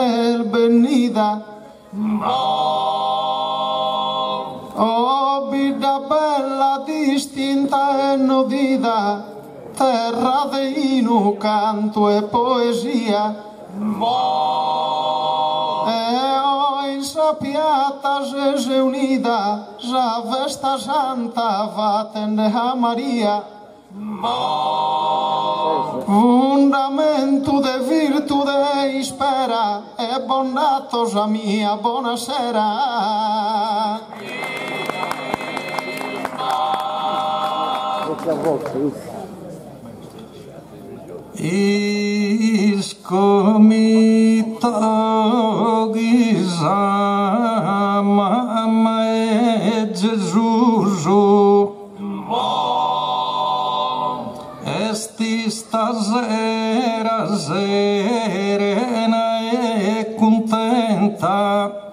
Israel venida. Oh, vida bella, distinta e nudida, terra de hino, canto e poesia. Sapiata Gege unida, já vesta janta, va tende a Maria. Fundamento de virtude e espera, e bondatos a mia buonasera. Iscomito Gizama e Gesù esti stasera serena e contenta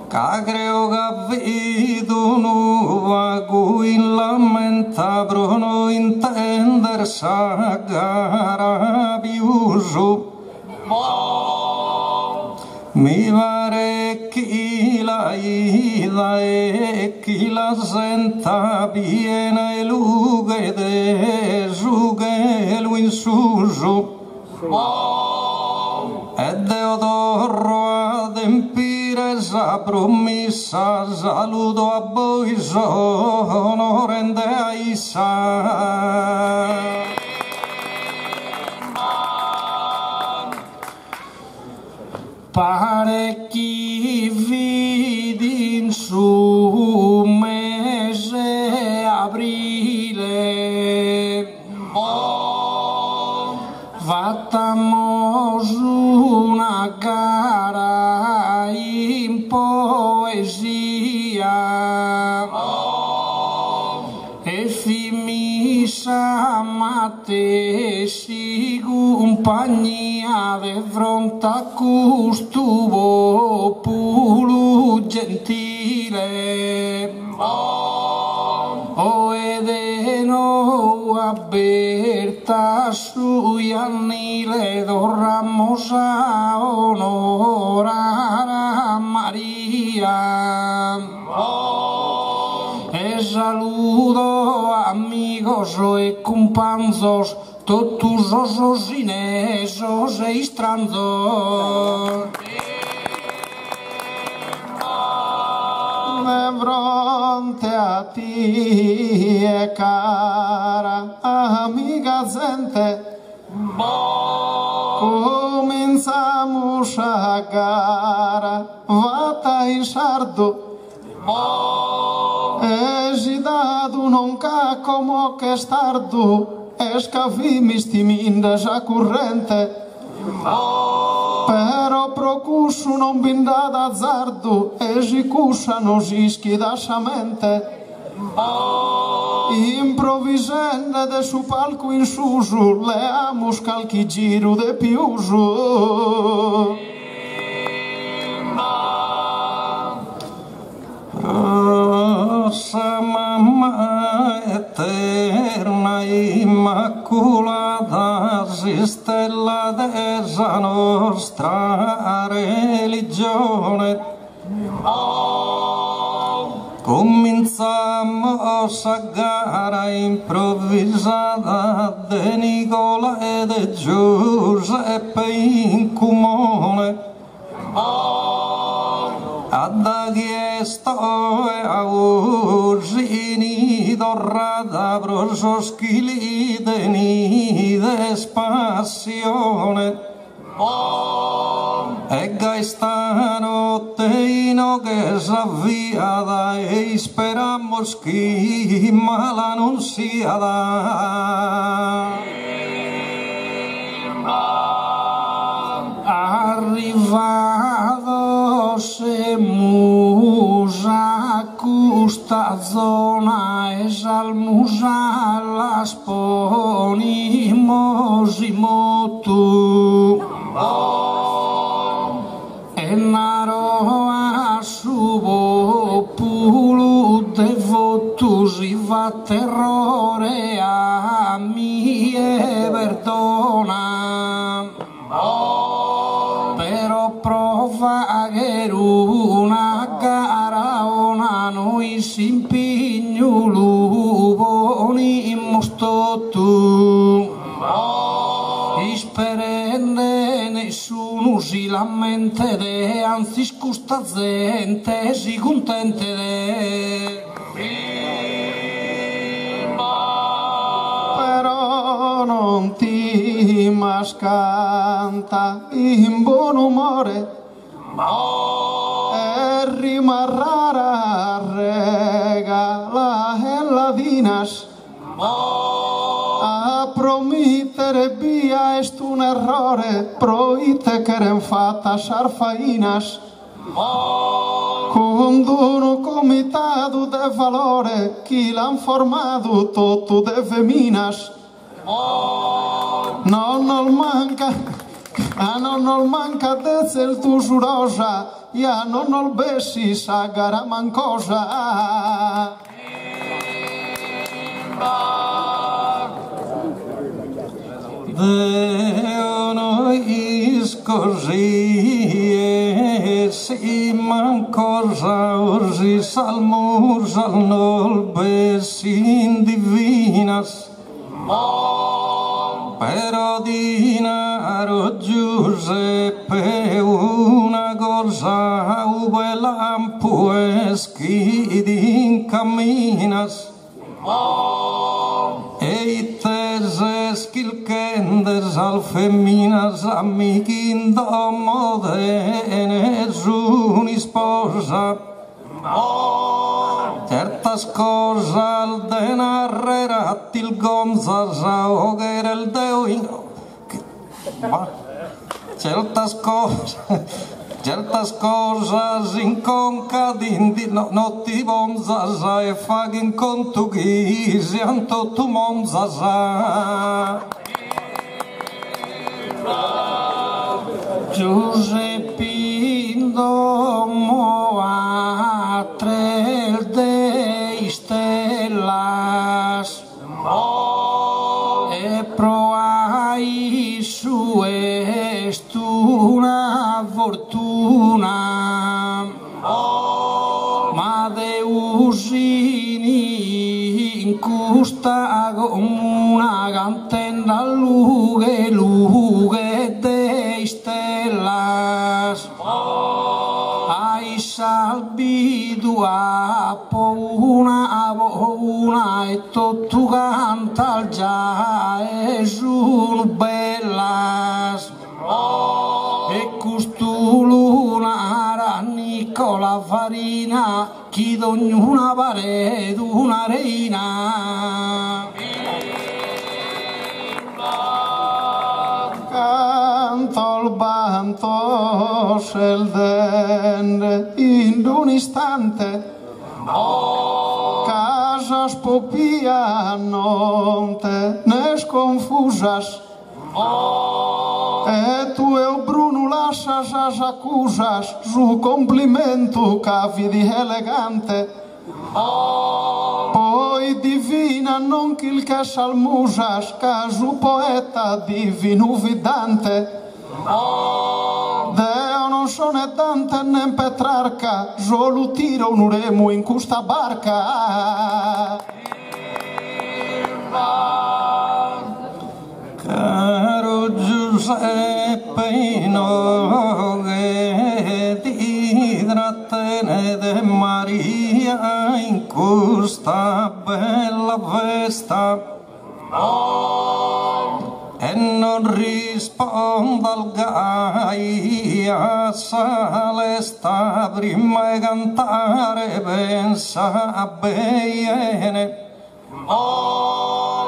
cagreo gavido nu vago in lamenta bruno intender sagara biuso mi pare chi la ida e chi la senta viene luge de giuge lu insuso e Deodoro adempire sa promessa saluto a voi sono rende a Issa. Parecchi vidi in su mese aprile fattamos una gara in poesia e fimisa matesi compagnia de fronte a questo popolo gentile o edeno aperta sui anni le dorramos a onorar a María e saludo amigos e compañeros todos os inesos e estrandos. De fronte a ti e cara amiga gente cominciamos a gara vata in sardo e gidado non ca como que estardo escavi stimindas a corrente però procusso non bindada azzardo e gicussano ischi da sciamente improvvisende de su palco in susu le amos calchi giro de piuso rossa mamma eterna immaculata stella della nostra religione cominciamos a gara improvvisata de Nicola e de Giuseppe in comune ad chiesto e a urgini dorrada broso schilide ni de spassione e esta notte ino che s'avviada e speramos che mala non siada arrivado semus a custa zona e salmusa las ponimos i motu e naro a subo pulu devotus i va terrore a mie perdona vageruna garaona noi simpignulu boni mostotu isperende nessuno si lamenta de anzi scusta gente si contente de però non ti mascanta in buon umore e rimarrà regala e ladinas a promettere via est un errore proite che eren fatta sarfainas con un comitado de valore chi l'han formato tutto de feminas non manca desde el tu surosa ja non bessi sa gara mancosa Deo noi così si mancosa orsi salmus al nol bessin divinas però dinaro Giuseppe una cosa ube lampu eschidin caminas Eites kilkendes al feminas amikin domo de nessun sposa certas cosas al denarrerat il gonzas ahoguer el deo certas cosas in conca d'indi no ti bonzas e fagin contu ghisi anto tu monzas Giuseppino moatrel de stellas e proai su est una fortuna ma Deus in custa una cantenna lughe de stellas ai salbidu a una e tutto canta già e sono bellas e costuluna Nicola farina chi d'ognuna pare d'una reina canto il banto el den in un istante casas popia non te ne sconfusas e tu e o Bruno lascias as accusas su complimento cavi di elegante poi divina non che il che salmusas casu poeta divino vidante Deo non sono Dante né Petrarca solo tiro un remo in questa barca Caro Giuseppe Noghe di trattene de Maria in questa bella festa e non risponda al Gaia Salesta prima di cantare pensa bene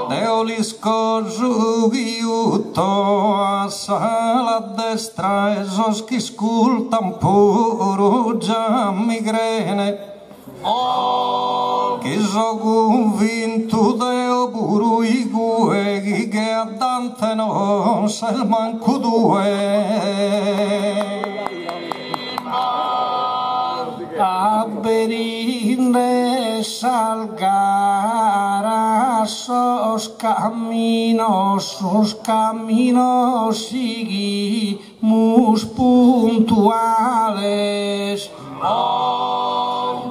Deo li scorgiuto a sala a destra e sos chi scultan puro già migrene che so convinto Deo puro i gueghi che a Dante non se manco due a berinde salgara sos caminos sigui mus puntual tales.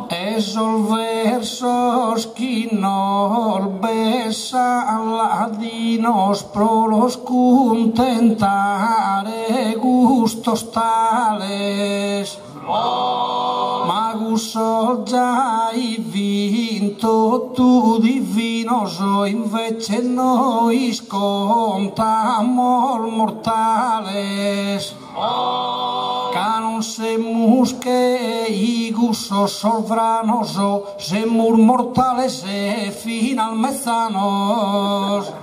Esos versos que nos besan ladinos pro los contentare gustos tales. Magus già vinto tu divino, so invece noi scontamos mortales. Canon semus que igusos sovranoso, semur mortales e final mezzanos.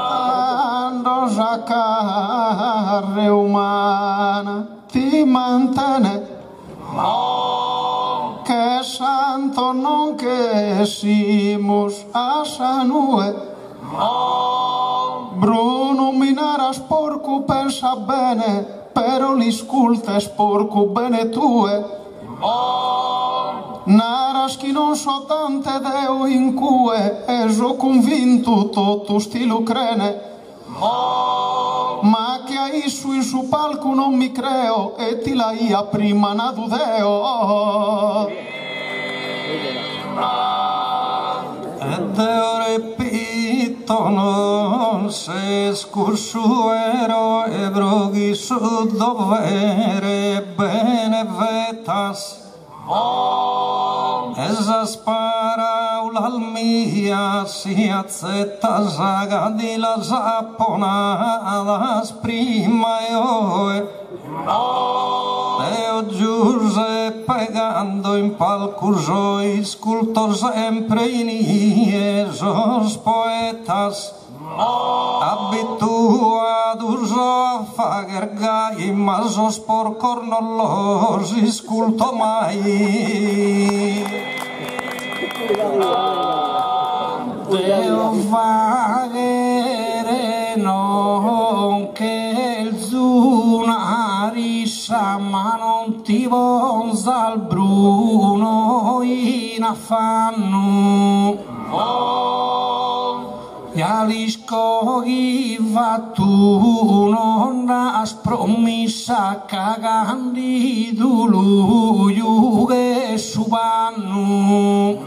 Quando la carne umana ti mantiene, che santo non che simus a sanue. Bruno minara sporco pensa bene, però li sculte sporco bene tue. Naras che non so tante deo in cue, e so convinto tutto stilo crene. Ma che hai su in su palco non mi creo, e ti la ia prima nadudeo. Ed io repito, non se scursuero e broghi su dovere bene vetas. Esas paraulas mías si accetas di las aponadas prima io Deo Giuseppe pegando in palco sois cultos sempre in esos poetas habituados a fager gai, mas os porcos non los isculto mai. Deo vagere non che il zunarissa, ma non ti bonza al bruno in affanno. Ja liskogiva tu non has promessa cagandi dulu yuge subanu.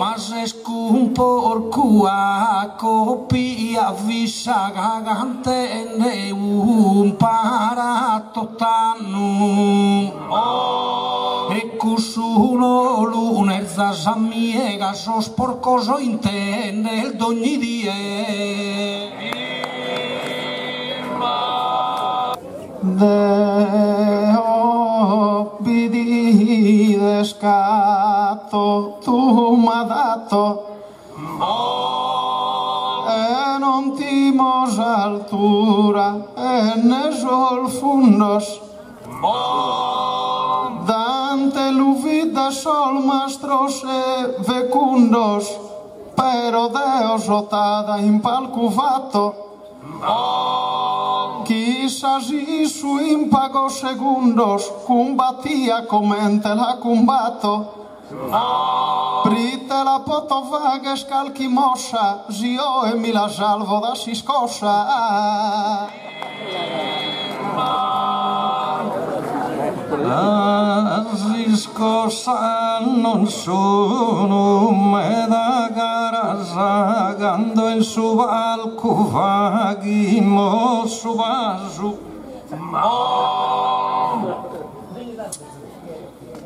Mas escun porcua copia visa gagante ne un parato tannu. E cusuno lunezza s'ammiega sos porcoso intende il d'ogni die. Deo pidi descatto tu m'ha dato, e non timos altura e ne sol fundos. Dante luvida sol mastros e fecundos, pero Deo sotada in palco fatto. Quizás isu in pagos segundos combatía comente la combato. Prite la poto vaga scalchimosa, zio e mi la salvo da si scossa. Scossa non sono me da gara zagando in su valco vaghi mo su vasu.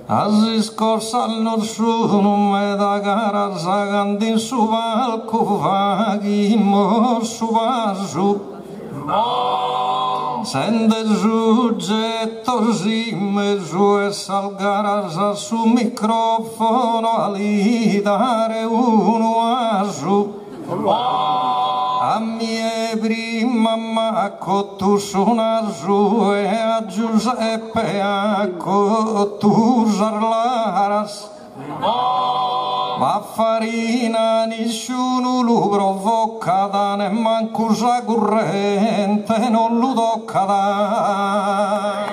Asi scorsa non sono me da gara zagando in su valco vaghi mo su vasu. Sende giuggetto zime giù e salgarasa su microfono a lì dare uno asu. A mie prima macco tu suona giù e a Giuseppe acco tu sarlaras. Ma farina nessuno lo provoca da ne manco sa corrente non lo tocca da.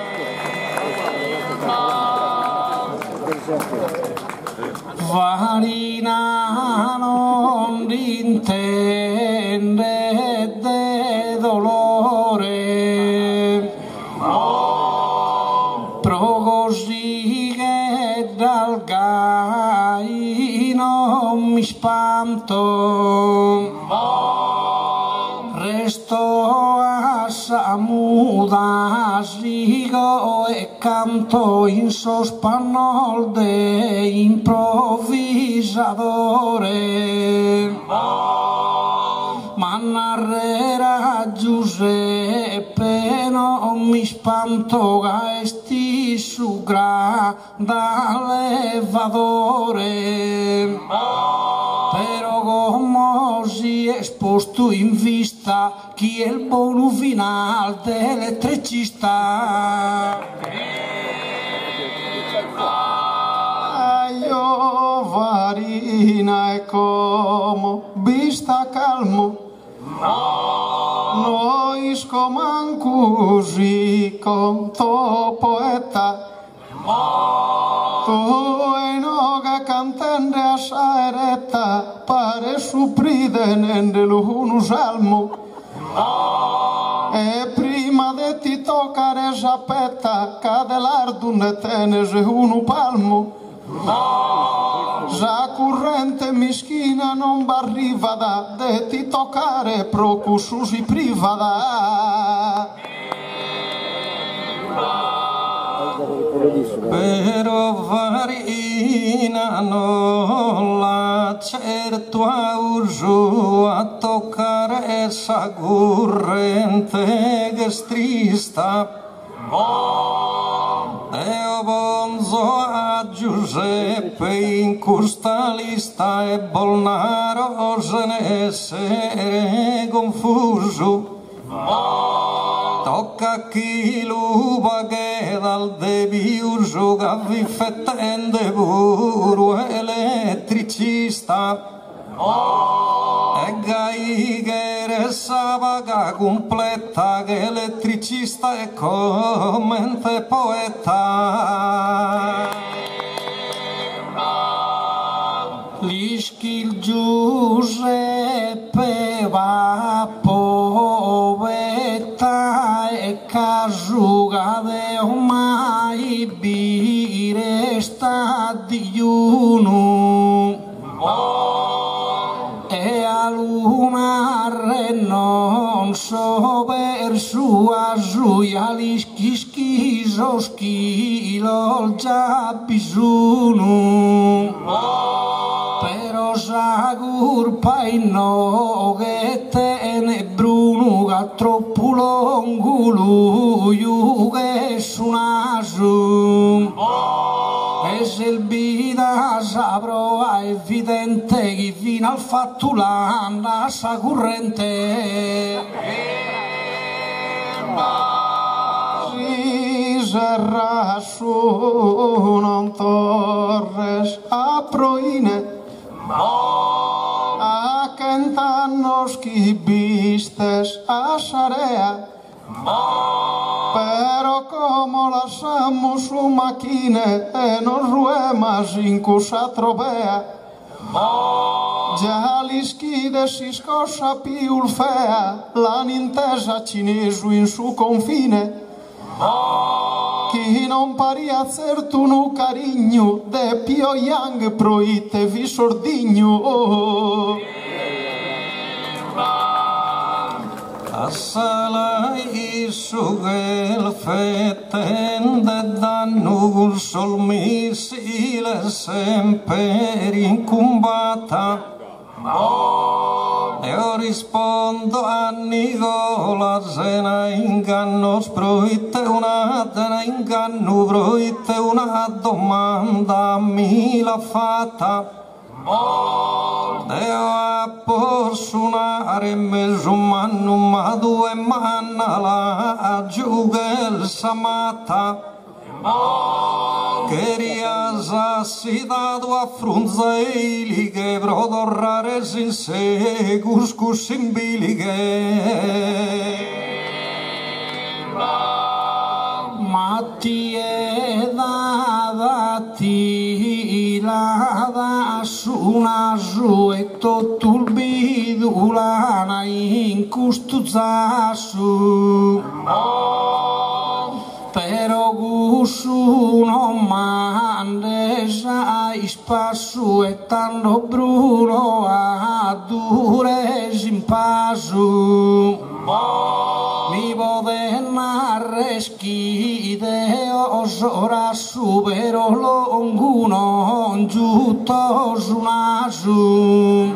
Farina non intende de dolore mi spanto, resto a muda, sigo e canto in sospannol de improvvisadore. Ma narrera Giuseppe non mi spanto gaesti su grada levadore. Però come si è esposto in vista chi è il buono final dell'elettricista. Io varina e como vista calmo, noi scoman così con tuo poeta. Tu e noga cantende a saeretta, pare suppride nell'uno salmo. E prima de ti toccare sapetta, cade l'ardun tenese uno palmo. Già corrente mischina non barriva da de ti toccare procusu si priva da. Però varina non la certo a uso a toccare essa corrente che strista. Eo bonzo a Giuseppe in questa lista e Bolnaro se ne essere confuso. Tocca chi lupa che dal debiuso che vi fettende pure elettricista. E gai che resta paga completa che elettricista è commente poeta. L'ischil Giuseppe va poeta e casuga de ormai bire sta digiuno. E a lunare non so per sua giuia l'ischischiso schilo già bisogno. Però sagur paino che tene bruno che troppo lungo lui che suonasu. E se il vita saprò è evidente che fino al fatto l'anda sa corrente. Si serra su non torres a proine, a cantanno schibistes a sarea. Pero como la samo su macchine e non ruemas in cusa trovea, già li schide si scossa più fea, l'intesa cinese in su confine. Chi non paria certo un carigno de Pyongyang proite vi sordigno. Assalai su quel fettende danno sul missile sempre incumbata. E io rispondo a Nicola se ne inganno sproite una te ne inganno proite una domanda mi l'ha fatta. Io a possunare mezzo manno ma due manna la giù che samata. Che riasa si dato a frunzaili che prodorrare sin se cuscus in biliche. Matti e dati la da su nasu e tutto il bidulana in custo zasu. Però Bruno Mandesa Ispasu etando Bruno Adures Impasu mi bodenarreski ideos ora subero longuno giusto sunasu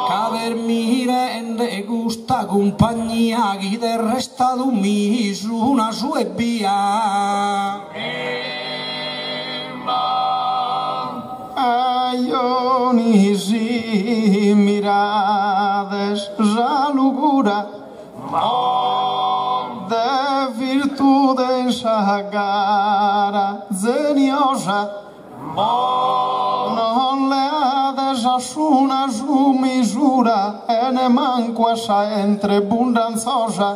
caver mi rende gusta compagnia chi del resta d'un mi su una sua via Aionisi mirades zalugura de virtude sagara zeniosa non le ades asuna su misura e ne manquasa entre bundanzosa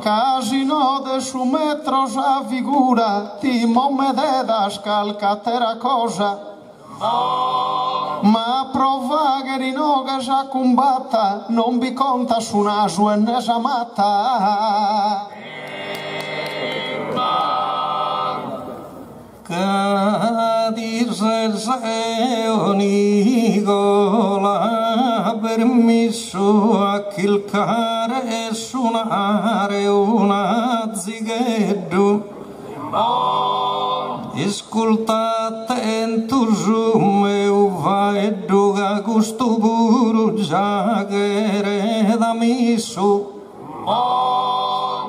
casino de su metro sa figura ti me dedas calcatera cosa ma prova che rinoga sa combatta non vi conta su naso e ne sa matta Cadirse Nicola permesso a chilcare e suonare una zighetto ascoltate in tu meu vaeddo che questo puro già che da miso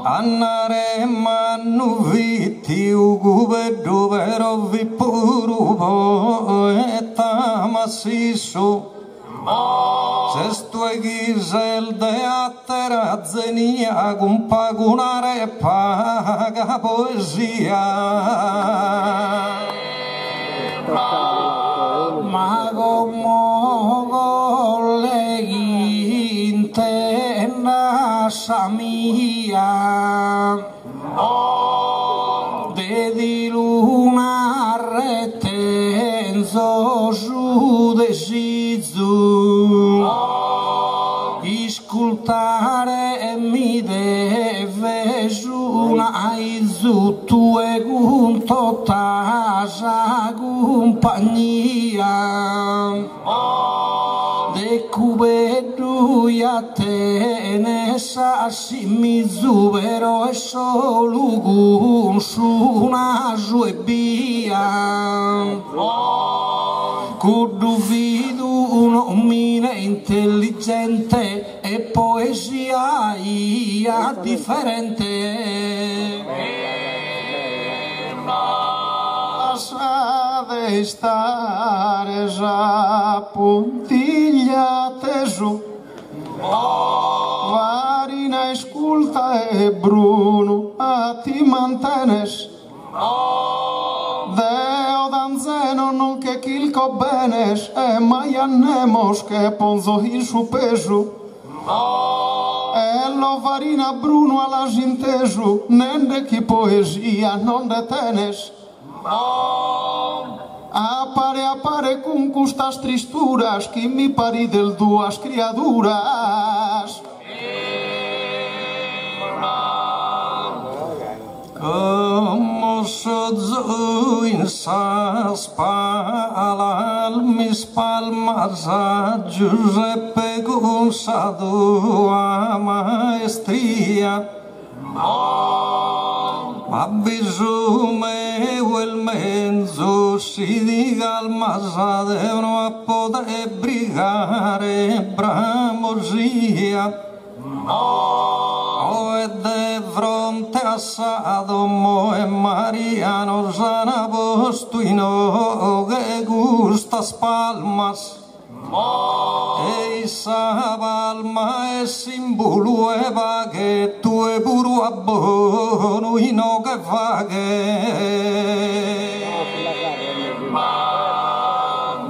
Annare mannu viti uguveddu vero vi puru poeta massiso Sesto e gisel de attera zenia gumpagunare paga poesia Mago mogo leghi intenda samia Dedi luna retenzo su desizu Iscultare mi deve una izu tue gunto tasa compagnia De cubedu ya tene sasimizu vero e solo gun su una zuebia Cuduvidu uno mine intelligente e poesia ia differente sa de stare già puntiglia tesu varina esculta e Bruno a ti mantenes Deo danzeno non che kilko benes e mai annemos che ponzo il su peso e lo varina Bruno alla sintesu nende chi poesia non detenes Apare con custas tristuras que mi pari del duas criaturas Como sozzo in sas palal mis palmas a Giuseppe Gonzalo a maestria Avviso meu il mezzo si dica al masa devono a poter brigare bramosia O e de fronte a Sadomo e Mariano sana postuino che gustas palmas E sa palma e simbolo e che tu e puro abbono ino che fa che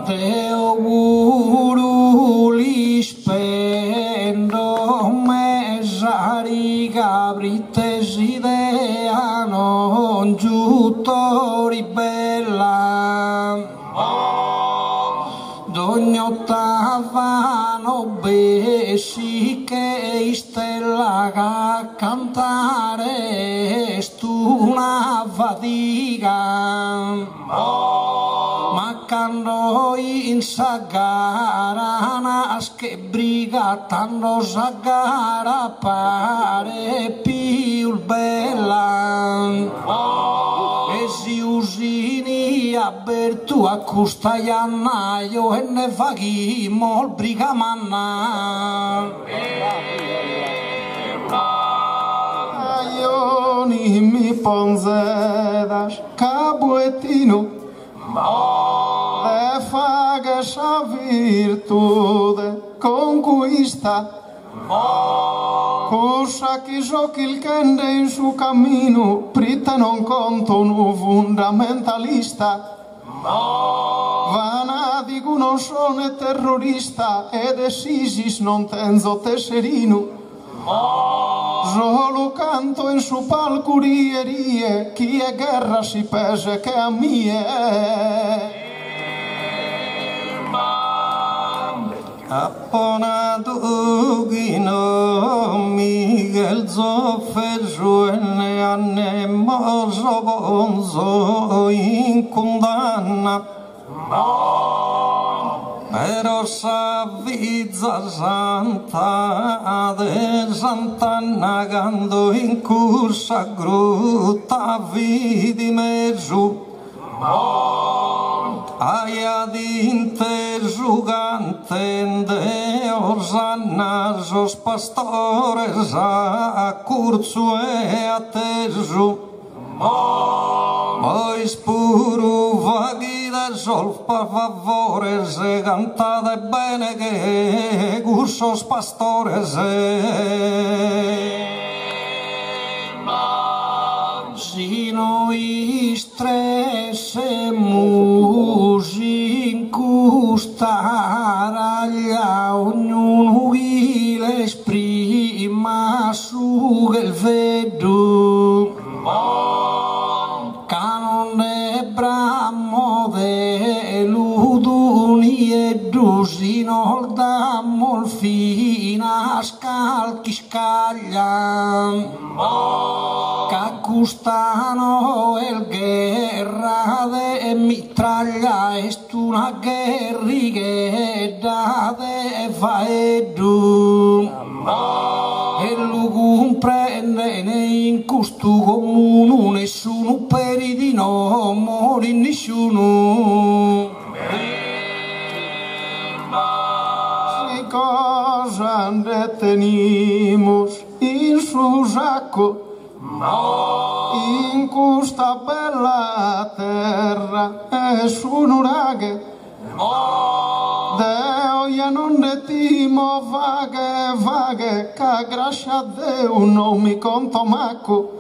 Te auguro li spendo mesari cabrites idea non giusto ribella D'ogni ottavano besi che stella a cantare stu una fatica, ma quando in sa gara nasce briga, tanto sa gara pare più bella, e si usini aperto a custa jannaio e ne faghimo il brigamanna. Aioni mi ponzedas cabuetino, de fagas a virtude conquista, cosa che giochi il kende in suo cammino, prite non conto un fundamentalista. Vana dico non sono terrorista ed esisis non tenzo tesserino. Solo canto in su palcurierie, chi è guerra si pese che a mie. Appona dugino Miguel Zofferu e ne anemo bonzo in condanna, però s'avvizza Santa de Sant'Anna quando in corsa grutta vidi mezzo. Aia d'interrogante Osanna sos pastores a curso e a teso, poi spuru vaghi da sol per favore se cantate bene che cursos pastores si noi stressemus in custara ognuno chi l'esprima su il vedo, canon de bramo de luduni e dusino dammo fina scalchi scaglia. Custano el guerra de mitraglia est una guerriguedda de faedu, e lo comprende in questo comune nessuno peri di no mori nessuno. Si cosa ne tenimos in su sacco, in questa bella terra e su nuraghe, Deo ja non ne timo vaghe, ca gracia a Deo non mi conto macco.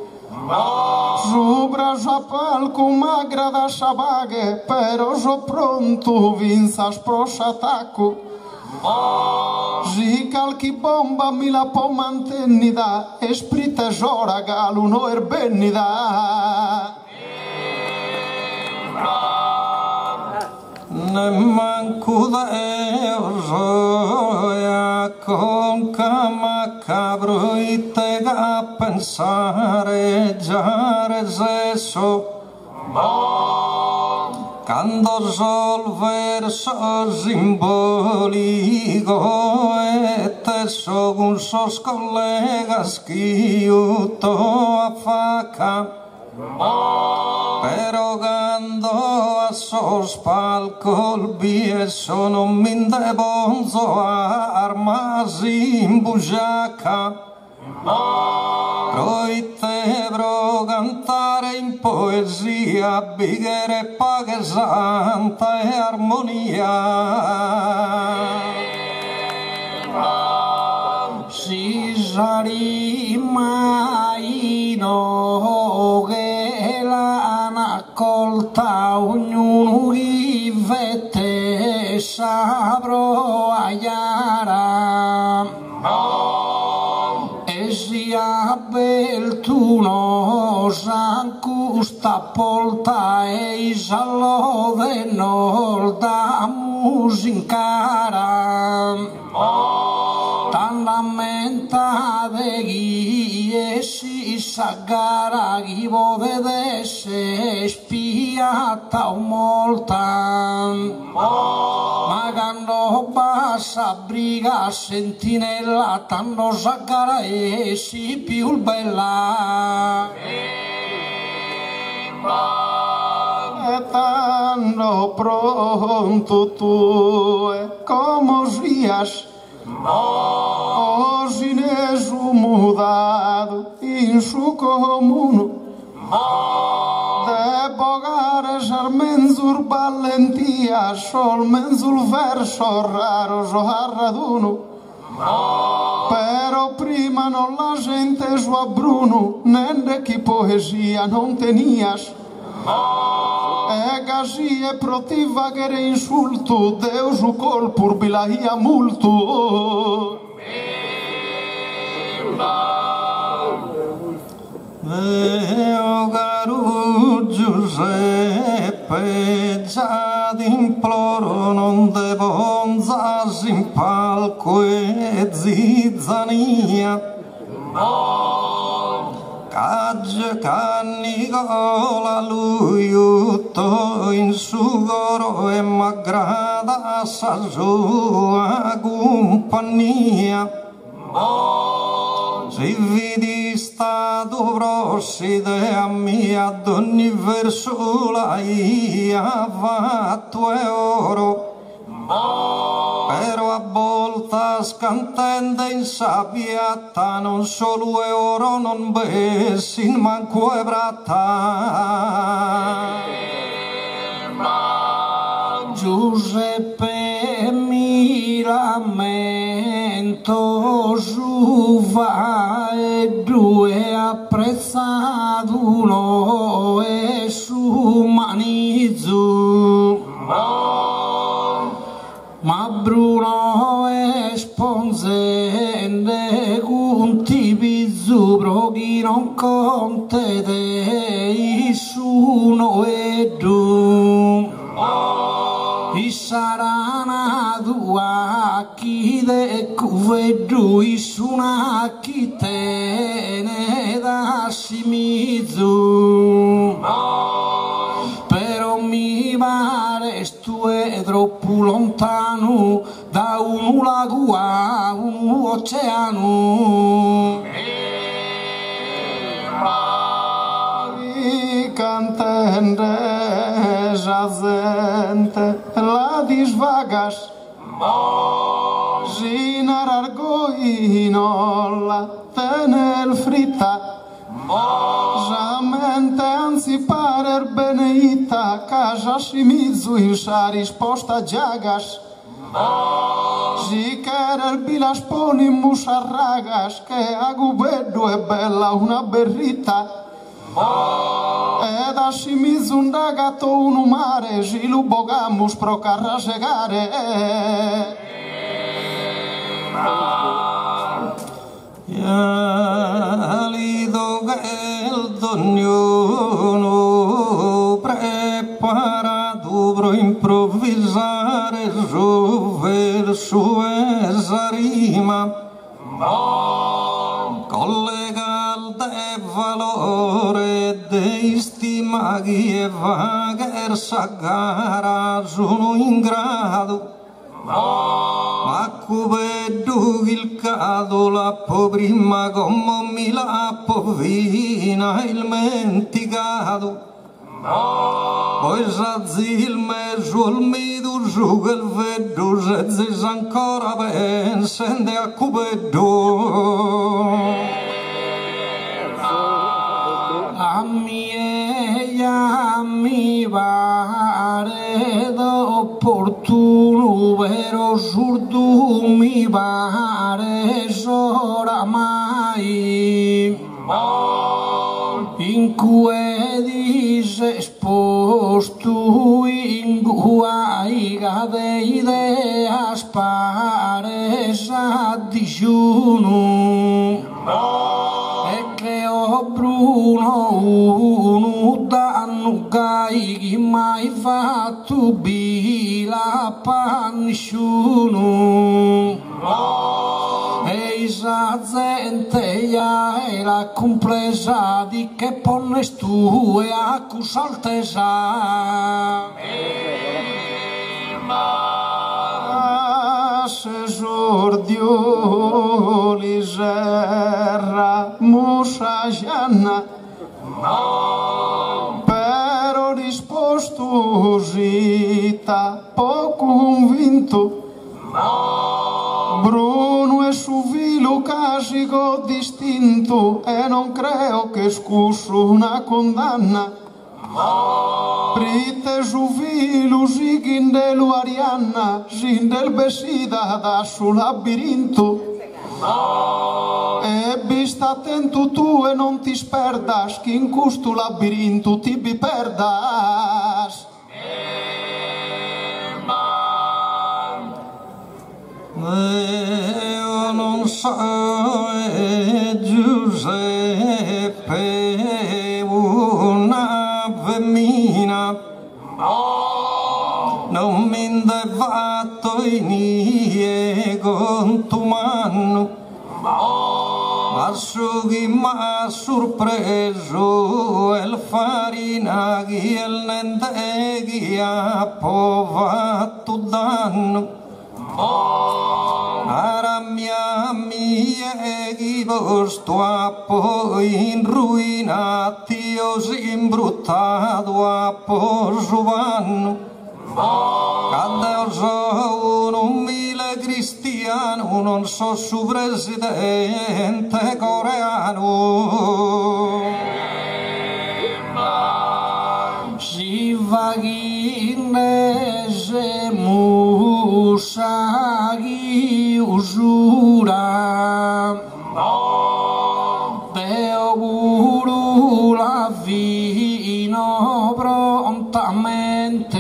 Subra a palco magra da sabaghe, però so pronto vinza sprosa attacco. Si calchi bomba mi la può mantennida, e sprite giora galo no erbennida. Ne manco Deo soia con macabro e te a pensare già resesso. Quando sol verso simbolico e te con sos collegas chiuto a faca, però quando a sos palco il sono min de bonzo armasi in bugiaca. Proitebro cantare in poesia, bighere paghe santa e armonia. Si sarimmaino che l'hanno colta ognuno chi vette saprò aiara. Beltuno sancusta polta e sallo de nol da musincara, tan lamenta de guie si sagara chi potesse spiata moltan. Ma quando bassa briga sentinella tanto sagara e si più bella. E tanto pronto tu e como dias. Hoje nesu mudado in su comune de bogares armenzur valentia sol menzul verso raro joar raduno però prima non la gente sua Bruno nende chi poesia non tenias e così è protiva che era insulto Deus o colpo bilahia multo Veo caro Giuseppe già d'imploro non devo onzarsi in palco e zizzania Cagge Cannicola lui utto in sugoro e m'aggrada sa sua compagnia si vidi stato prosside a mia ad ogni verso la ia fatto e oro però a volta scantende in sapiatta non solo e oro non bessin manco e bratta Giuseppe mi lamento su va e due apprezzato uno e su manizzu ma Bruno esponsende conti pizzubro chi non conte dei su no e du i sarana tua chi de cuvedu i suna chi te ne da simizzu però mi pare stu è troppo lontano da un lago a un oceano cantende jazente la disvagas Ginar argoinola tenel fritta Jamente anzi parer beneita Caja shimizu insha risposta jagas Jiquerer bilas poni musarragas Que agubedo è bella una berrita ed ashimiz un ragato un mare gilu bogamus pro carrasegare ya lido el dognuno preparato pro improvvisare giù verso esa rima collega al de valore de stima che vager sagara sono in grado ma cuvedo il cado la prima come mi la povina il menticato poi il meso il mido giuga il vedo se ancora pensende a cuvedo a mi pare opportuno vero surdo mi pare oramai in cui dice esposto in guai cade idea spare sa digiuno e che ho Bruno uno danno gai chi mai fatto bila panisciuno e sa la gente ya è la compresa di che ponnes tu e accusaltesa. Sesordio liserra musajana però risposto zita poco convinto Bruno è su vilo casico distinto e non creo che scusso una condanna Prite su vilo sigin delu Arianna sin del besida da sul labirinto e bista attento tu e non ti sperdas che in questo labirinto ti bi perdas io non so Giuseppe una femmina non mi indevato in ie con tu mano ma su chi m'ha sorpreso il farina che il nente che ha provato danno Ara mia che posto a poi in ruina Dio si imbruttato a poso vanno Cade so un mille cristiano non so su presidente coreano Si vaghinese musaghi usura Deo guru la vino prontamente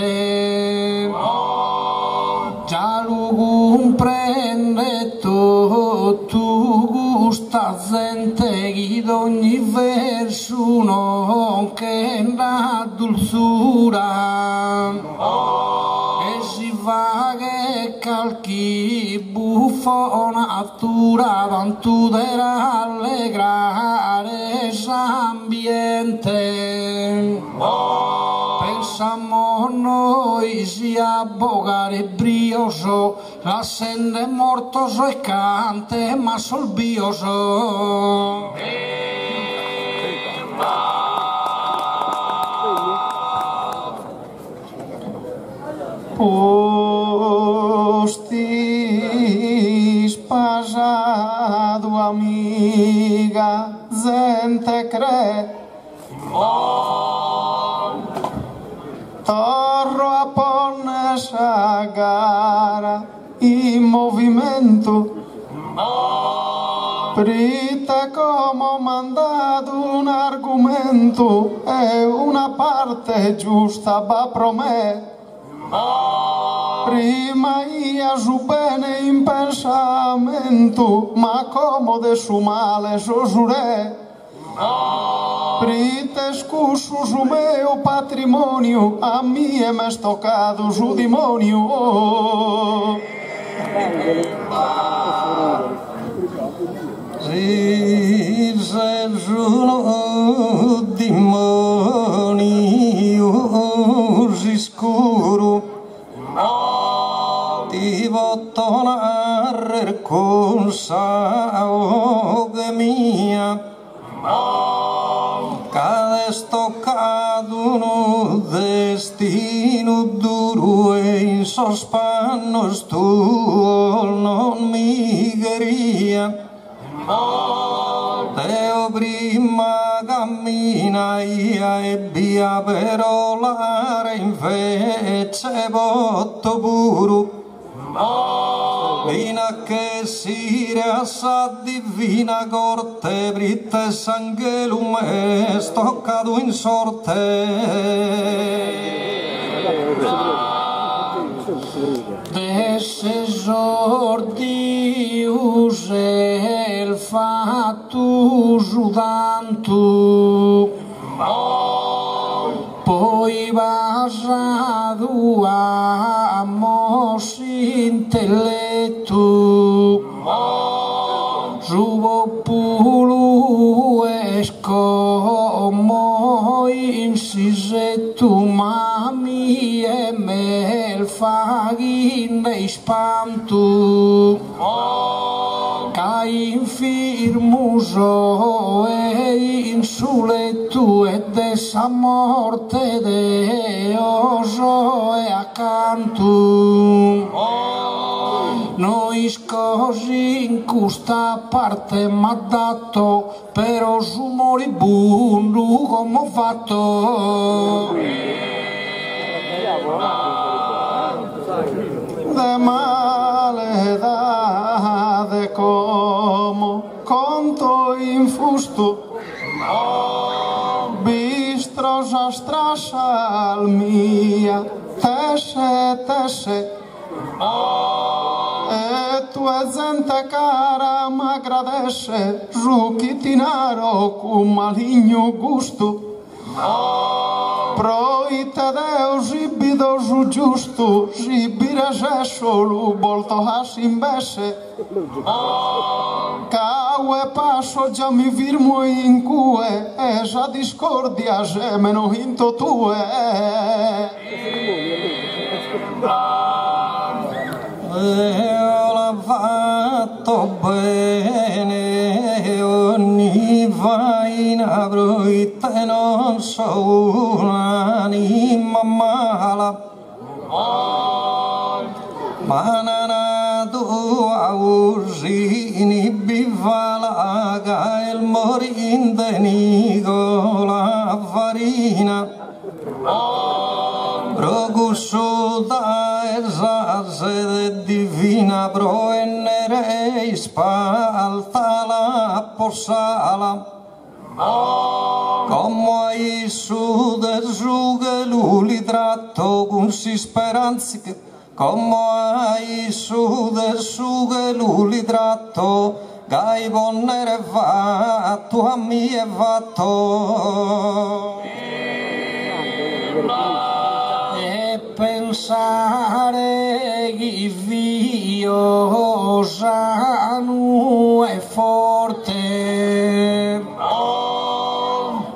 Già lo comprende tu gusta gente che d'ogni verso non che la dulzura e si va che calchi buffonatura tanto per allegrare l'ambiente pensamos noi sia bogare brioso la sende mortoso e cante ma sol bioso Posti spasado amiga gente cre Torro a pones a gara in movimento Prita como mandato un argomento e una parte giusta va pro me Prima ia su bene in pensamento ma como de su male sosurè Prite scusso su mio patrimonio a mie m'è stoccato su demonio Si se sono demonio si scuro ti voto narrer con saoga mia Cada stoccado uno destino duro e in sospannos tu non mi queria Teo prima cammina e via però l'are invece botto puro fino a che si riassa divina corte britte sanguelum e stoccato in sorte Desesordius el fatus udantu poi basado amos intellettu Rubo pulu escomo incise tu mami e mel fagin de spantu Cai infirmuso e insuletu e dessa morte de oso e accanto Noi così in questa parte m'ha dato però su moribondo come ho fatto de male de como conto infusto bistrosa strascia al mia tese e tua gente cara m'aggradesce ruchitinaro con maligno gusto pro i tedeus ibido su giusto zibirese solo volto a simbese cau e passo già mi firmo in cue esa discordia se meno hinto tue ho lavato bene ogni vaina bruita non so un'anima mala ma nana tua usini bivalaga il morinde nigo la farina Rogusso da esase divina proennere spalta la possala come ai su del sugeluli tratto con si speranzi come ai su del sugeluli tratto gai bonnere fatto a mie fatto pensare che Dio sano e forte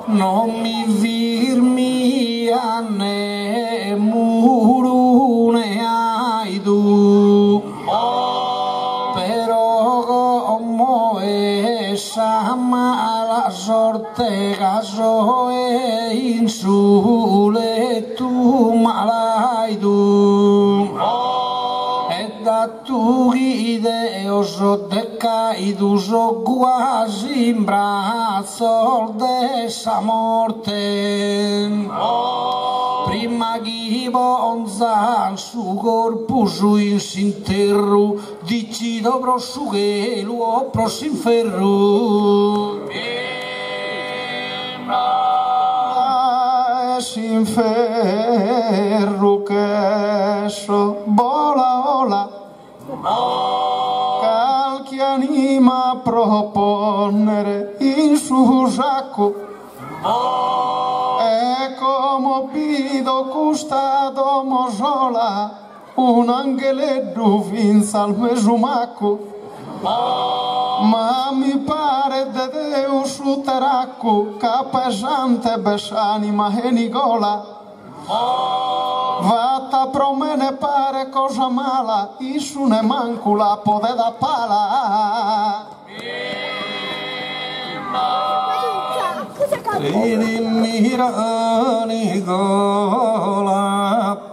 non mi virmi a né muro né aidu però come essa mala sorte caso e insule tu malaidu e da tu guide oso decaído so quasi in braccio dessa morte prima che bonzan su corpo su in sinterru dici dobro su che lo prossimo ferro sin ferro che so bola ola calchi anima proponere in su sacco e come pido custato mosola un angeleddu finza al mesumacco ma mi pare de Deu su teracco ca pesante bes'anima e nigola vatta pro me ne pare cosa mala isu ne mancula pode da pala ridimmi nigola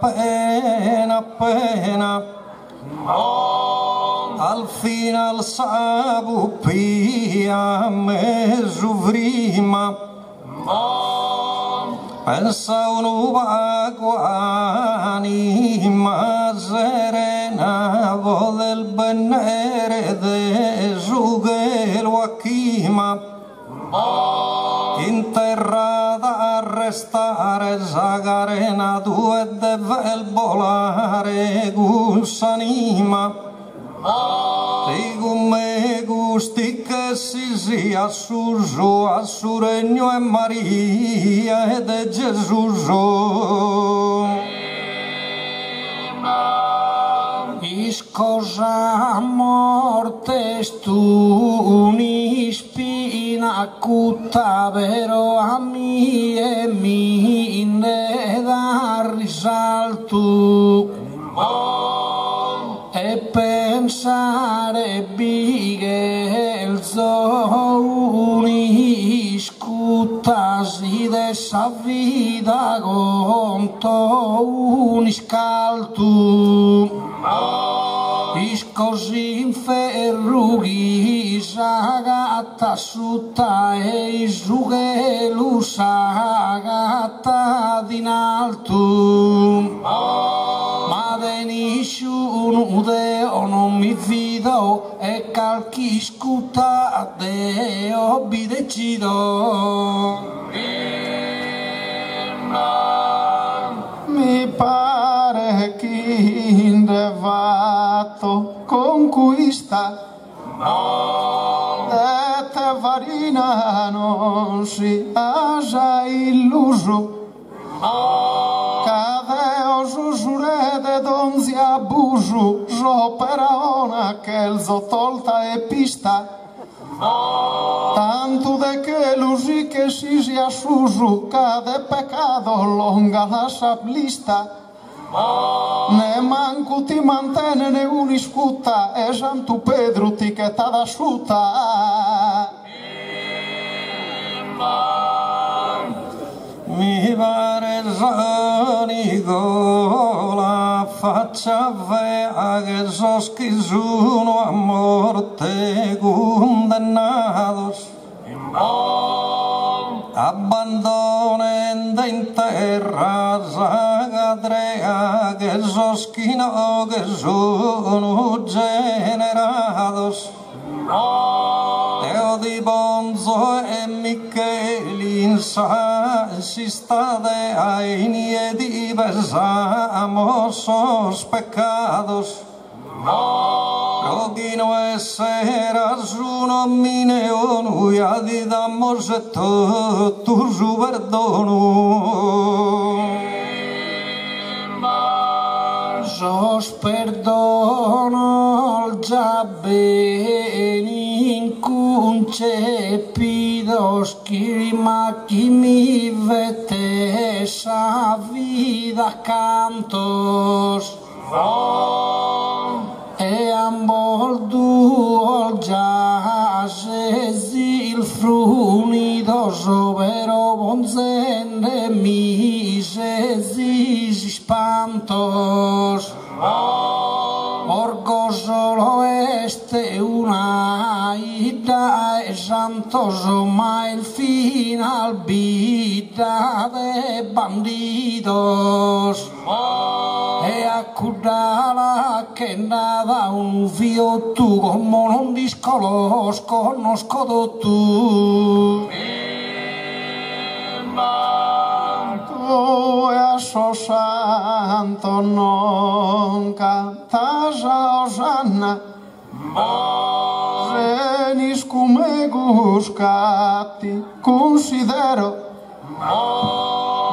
pena pena al final sabu pia me zuvrima pensa un'anima serena del benere de zugelo akima interrada a restare zagarena due deve volare gussanima me gusti che si sia Suso a su regno e Maria ed è Gesù cosa morte stu ni spina cutta vero a mie mine da risalto e pensare bighe il zoni scuttasi de sa vita conto un scalto così inferrughi sagata sutta e sugelu sagata in alto ma de nessuno deo non mi fido e calchi scuta deo bi decido mi pare che indevato conquista e te varina non si asa illuso cadeo giusure de donzi abuso jo peraona che il zotolta e pista tanto de che lusi che si sia susu cade pecado longa la saplista ne manco ti mantene ne uniscuta e Santo Pedro ti che t'ha da suta mi pare zonico la faccia vea che sos che sono a morte condannados abbandonen in terra sagadrea che sos che no che sono generados Deo di Bonzo e Michelin si stade ai nie di besamos sos pecados Rogino esseras uno mineo nuia di damos e tu su perdono Sos perdono già bene inconcepidos ma chi mi vete sa vida cantos e ambos duo già il frunidos ovvero bonzene mises spantos orgo solo este una ida e santoso ma il final vida de bandidos e accudala che nada un fio tu como non discolos conosco tu tu e so santo non cantas a Osanna Renis come guscati considero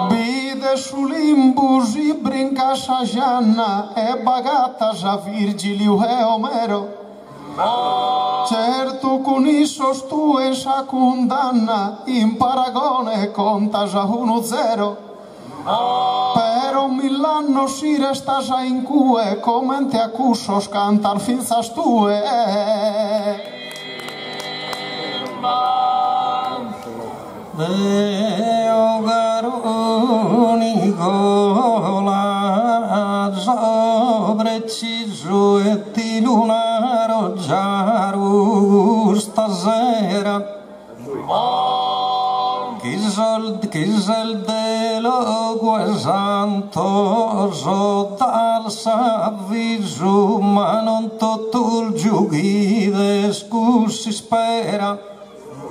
Bide sull'imbus i brincas a Gianna e bagatas a Virgilio e Omero certo con issos tu e sa condanna in paragone contas a 1-0 però mill'anno si restas a in cue come te accusos cantar finzas tue Deo garonico la sopreciso e ti lunaro giaru stasera Chisel delo santo so dal s'avviso ma non tutto il giughi de scussi spera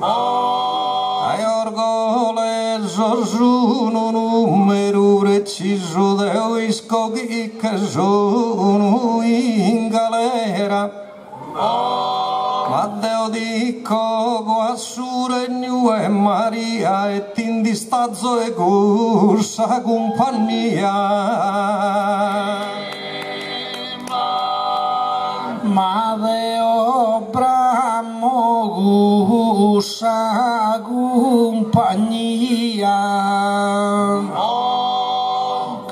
ai orgole sono numero preciso de iscoghi che sono in galera ma Deo dico guassù regno e Maria e tindi stazzo e corsa compagnia ma de obra mogusa compagnia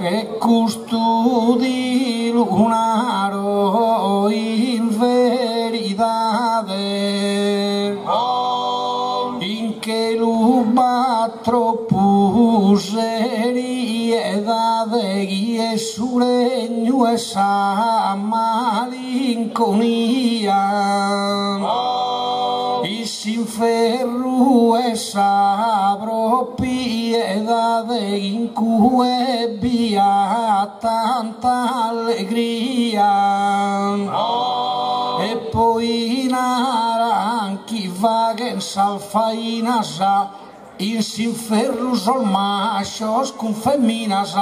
che custodi lunaro in veritade in che luba troppo seriedade chi è suregno e sa malinconia y sin ferru esa propiedad in cui via tanta allegria e poi naranchi vaguen salfainas in sin ferru sol machos con feminas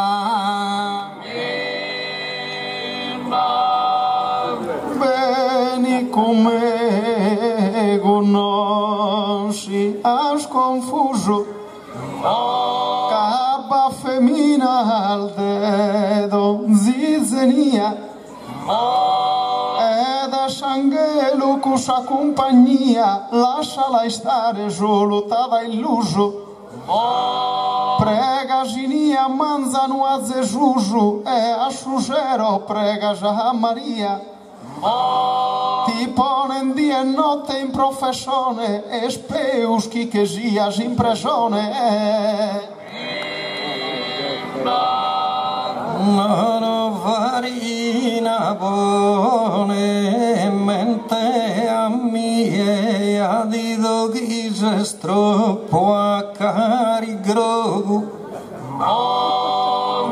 Beni come conosci has confuso capa femina al dedo zizenia ed a sanghelo con sa compagnia lasciala stare solo t'ada illuso prega ginia manzano a Gesù e a Susero prega a Maria ti ponen dia e notte in professione e speus chi che sias in pressione non varina bone mente a mia di doghi se stroppo a cari grogu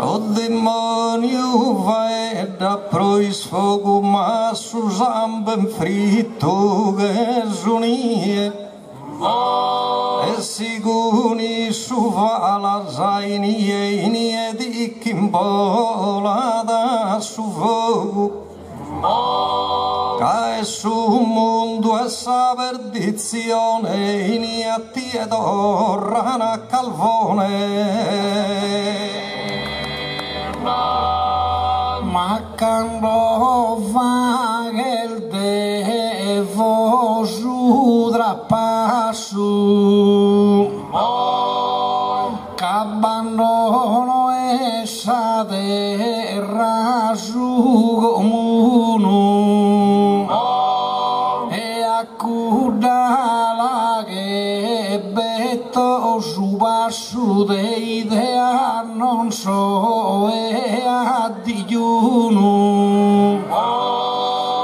o demonio vai da proisfogo ma su zamben fritto che sunie e siguni su vala zainie inie di kimbola da su fogo cae su mondo essa perdizione inia tiedo rana calvone ma quando va el devo sudra passo cabbandono essa terra su comune e accudala che betto su basso de idea non so e a digiuno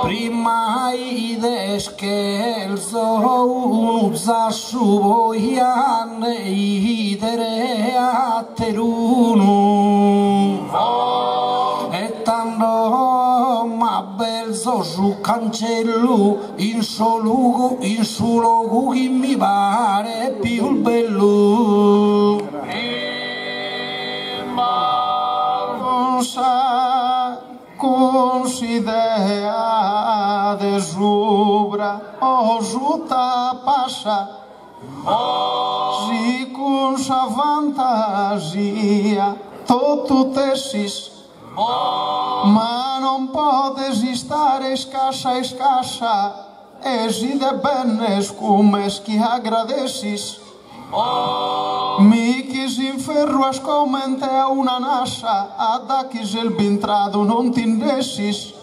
prima ides che il solo su voiane idere a teruno e tanto ma bel su cancello in solo che mi pare più bello considera de zubra o juta passa si con sa fantasia tutto tessis ma non podes stare escassa e si de benes come chi agradecis mi chi si inferro a scomente a una nassa ad a chi se il bintrado non t'indessis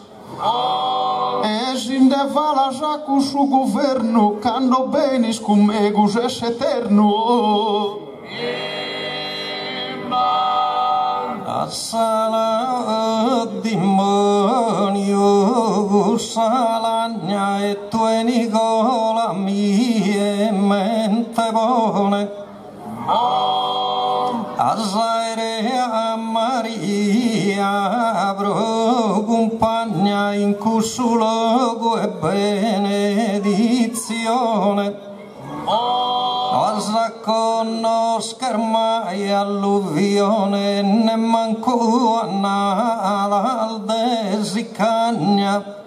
e si de vala sacu su governo cando benis come gus es eterno a sala demonio salagna e tu e Nicola mie mente buone a Zaire a Maria abro compagna in cusso logo e benedizione Osa conoscer mai alluvione ne manco a nada al desicagna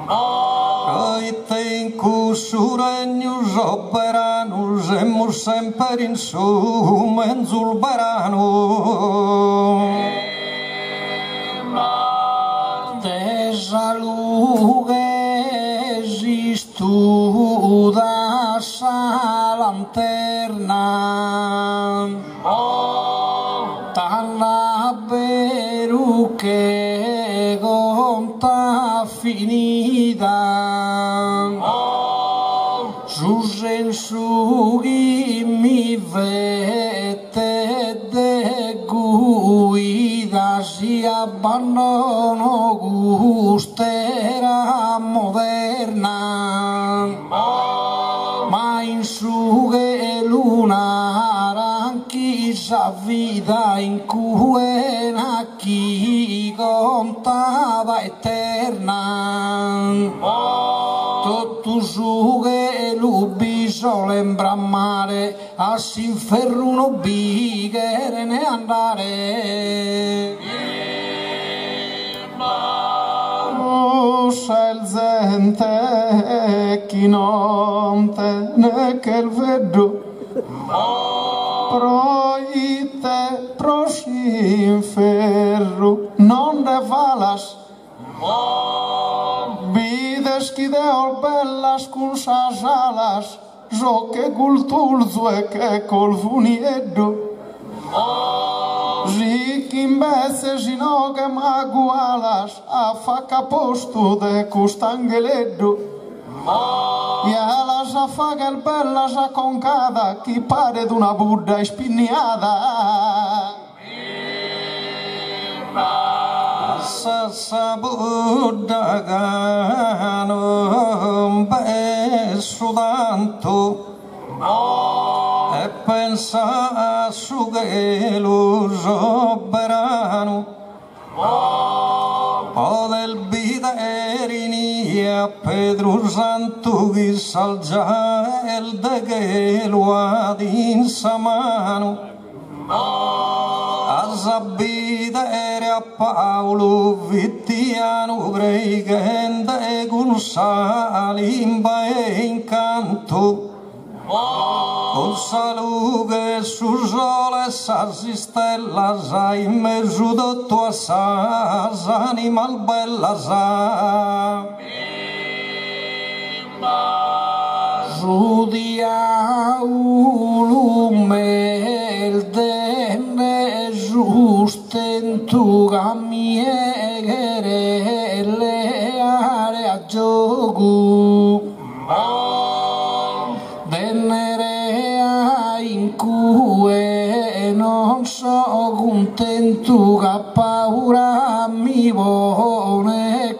Proite in cussu regnus operanus emus semper in su menzul beranu Desalughe tu da sa lanterna talla beru che conta finita su sensu chi mi vede de guida si abbandono gustera moderna ma in su che luna aranchi sa vita in cui chi contava eterna tutto su che lubi sole imbramare a s'inferno bighere ne andare il zente chi non te ne che il vedo proite prosi ferro non de valas vides chi de bellas con sas alas so che cultulzo e che col funieddo Zic imbese gino che magualas a fa caposto de custangeleddo e alas a fa che bellas a concada chi pare d'una Buddha ispinniata Sassa Buddha che non penso tanto e pensa su che lo soberano o del biderini a Pedro Santo che salgia il de che lo ha in sa mano a Zabidere a Paolo Vittiano pregende con salimba e incanto con salute su sole sarsi stella sa in mezzo tutto a sa animal bella sa su diavolo mel denne sustentu cammiere le aree a gioco in cui non so contento che paura mi vuole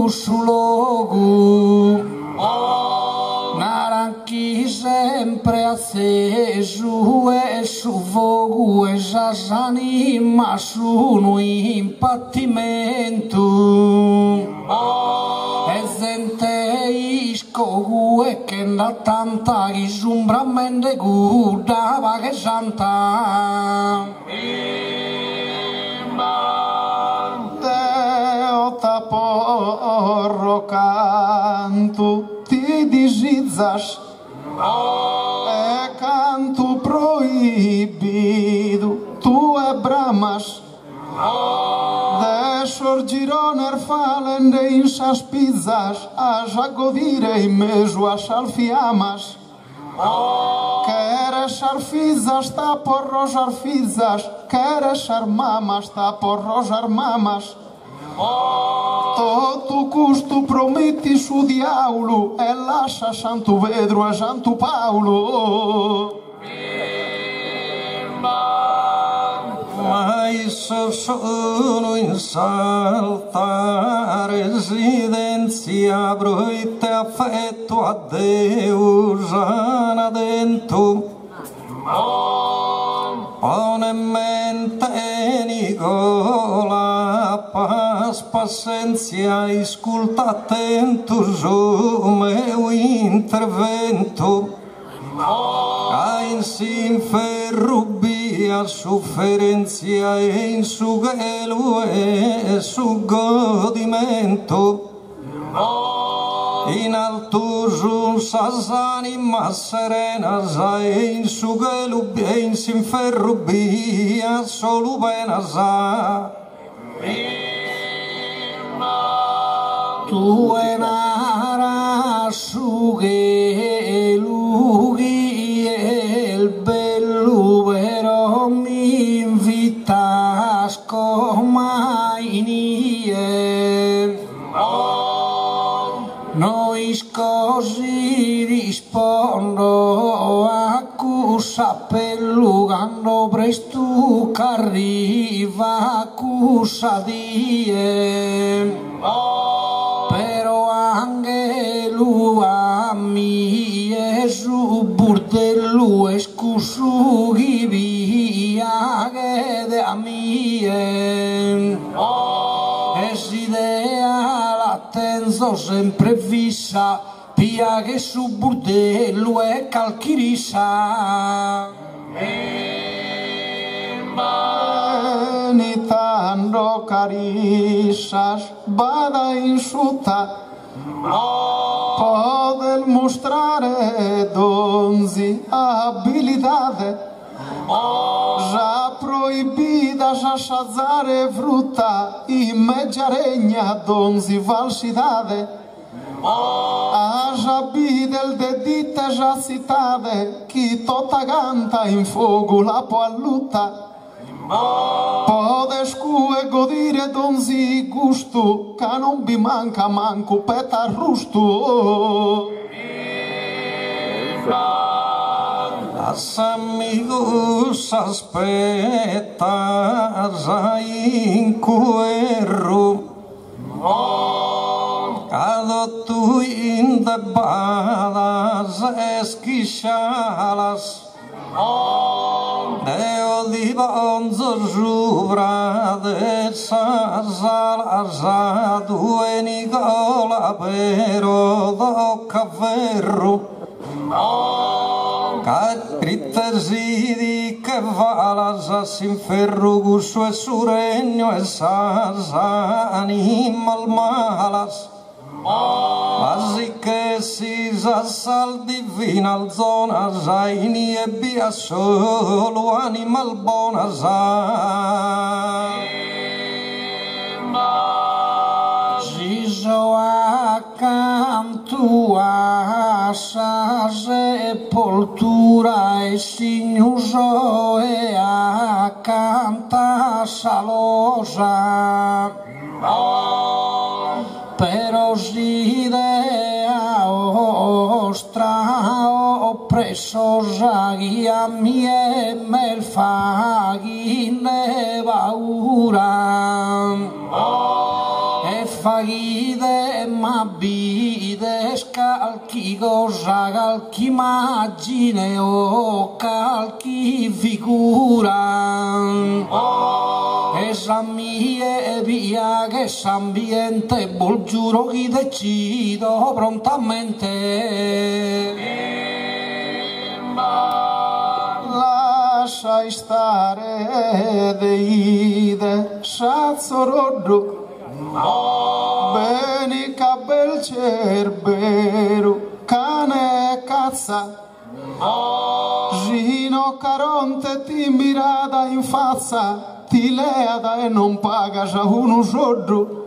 su logo naranchi sempre acceso e su fuoco e s'anima sono in pattimento e senteisco e che da tanta che sombramente guardava che santa Deo taporro canto ti disizzas e canto proibido tu e bramas de sorgirò nerfalen de insas pizzas a jagodire in meso a salfiamas Queres arfizas ta por rosar fizas queres armamas ta por rosar mamas Todo custo prometi su diavolo e lascia Santo Pedro e Santo Paolo mai sono in salta residenza broite affetto a Deus ana dentro pone mente Nicola pas pazienza ascolta attento su meu intervento in s'inferrubia sofferenza e in su gelo e su godimento in alto su sas animas serenas e in su gelo e in s'inferrubia solo benas tu enara sughe lughi il bello però mi invita a scomainire noi così rispondo a sappellugando presto che arriva cusadie però anche lui a me su burdello e scusu chi via che da mie e si idea la tenzo sempre fissa pia che su burdello è calchirissa Benitando carissas bada insulta pode mostrare donzi habilidade já proibida já chazare fruta e media regna donzi valsidade haja bidel dedite já citate que tota ganta in fogo la po luta podes cue godire donzi gusto ca non vi manca manco peta rusto As amigos aspetta già in cuerro Cado tu in de badas esquixalas Deo di bonzo giubra de sasalas due Nicola pero do caverro Critesidi che valas s'inferro gusso e suregno e sasa animal malas Quasi che si sal divina zona zaini e via solo animal bona Giso accanto a sa sepoltura e signuso e accanto a salosa però si idea ostra oppresosa guia mie mel faghi ne paura e faghide ma bide scalchi cosa calchi immagine o calchi figura esa mie via che s'ambiente vol giuro chi decido prontamente lascia stare deide sazzoroddo beni cabel cerbero cane e cazza Gino Caronte ti mirada in faccia ti leada e non paga già uno soldo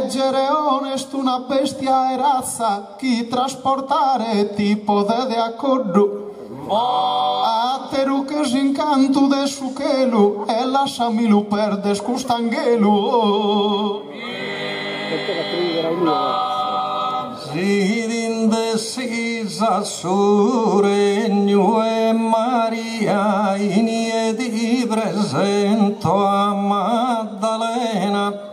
Eggere onesto una bestia e razza chi trasportare tipo de accordo Ateru che s'incanto de suchelu e lasciamilu perde scustangelu Sid indecisa su regno e Maria inie di presento a Maddalena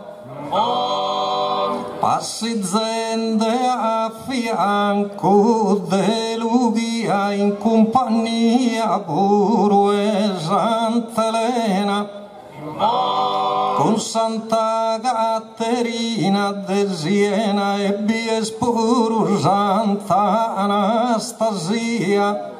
passi zende a fianco de Lugia in compagnia puro e Sant'Elena con Santa Caterina de Siena e Biespuru Santa Anastasia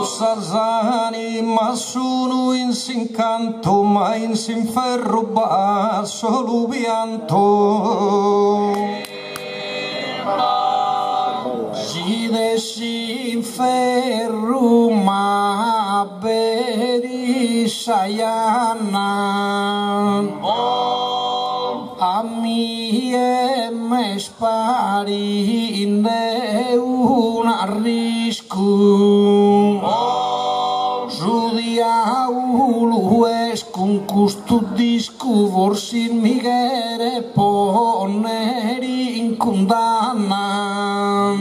Ussasani ma sono in s'incanto ma in s'inferro basso lo pianto si desinferro ma beri sayana a mie me esparinde un arrisco. Judia ulu es con custodisco vorsin migere poneri in condanna.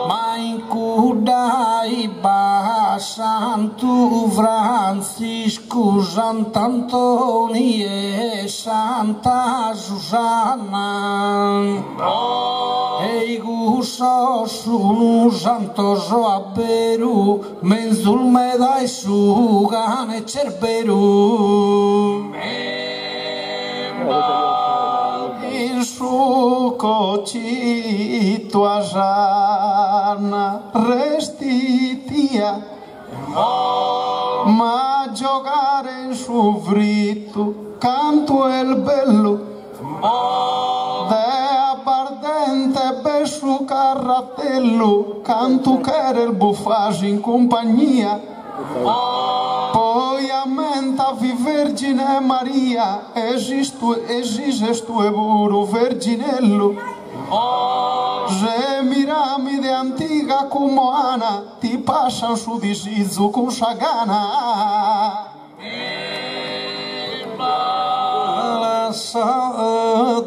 Ma in cudai Santo Francisco, Sant'Antoni e Santa Susanna. Ei guso sunu santos aberu, menzul medai sugan e cerberu. Il suo cocito asana restitia. Ma giocare in su fritto canto il bello de abbardente bessu carratello canto che era il buffasi in compagnia poi ammenta vi Vergine Maria esiste e buru verginello. Se miramide antica como Ana ti pasan su disizu con sagana.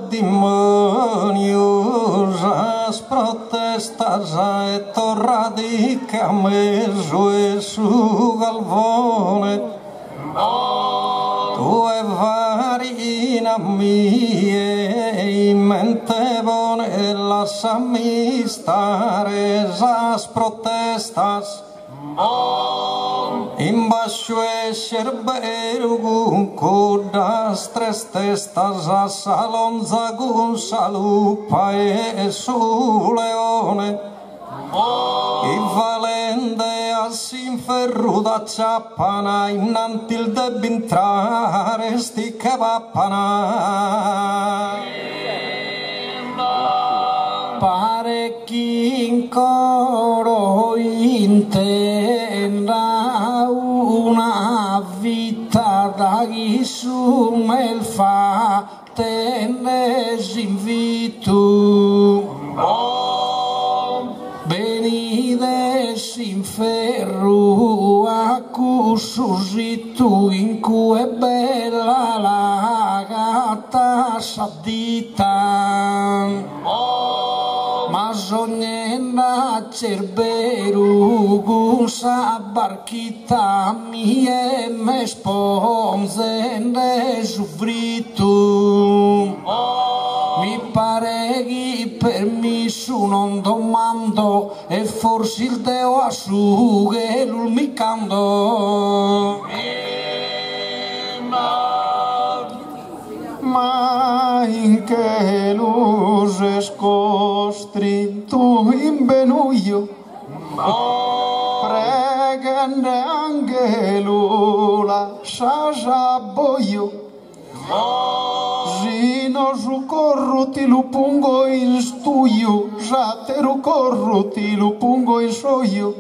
Dimoniosas protestas a torradicame su galvone. Tu e varina mie in mente bone las amistares protestas in bascio e cerbergun codas tres testas a salonza gun salupa e su leone i valende s'inferruda ciappana innanti il debintrare sti cavappana. Parecchi in coro intenda una vita da chi su me fa tenesi invito. Venides in ferro a cussusitu in cui è bella la gatta s'addita. Ma sognena cerberu gusa barchita mie me sponzende sufritu. Mi pare che permesso non domando e forse il deo asciughe l'ulmicando. Ma in che luce scostri tu in benuglio pregande angelula sasa boio. Zino su corro ti lo pungo in stuio, zateru corro ti lo pungo in soio.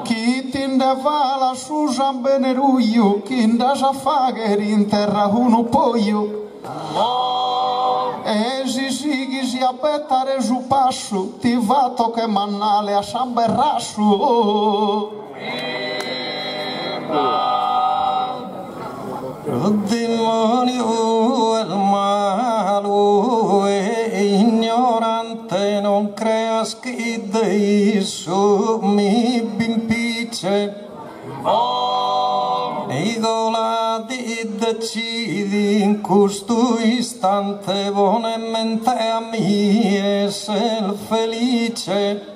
Chi tinde vala su San Beneruglio, chi nda sa fagher in terra uno poio. E si sighi si abbettare su passo, ti vato che mannale a San Berrasso. Il demonio, il malo è ignorante, non creas che Dei su mi bimpice. Idola di decidi in questo istante, buonamente a me essere felice.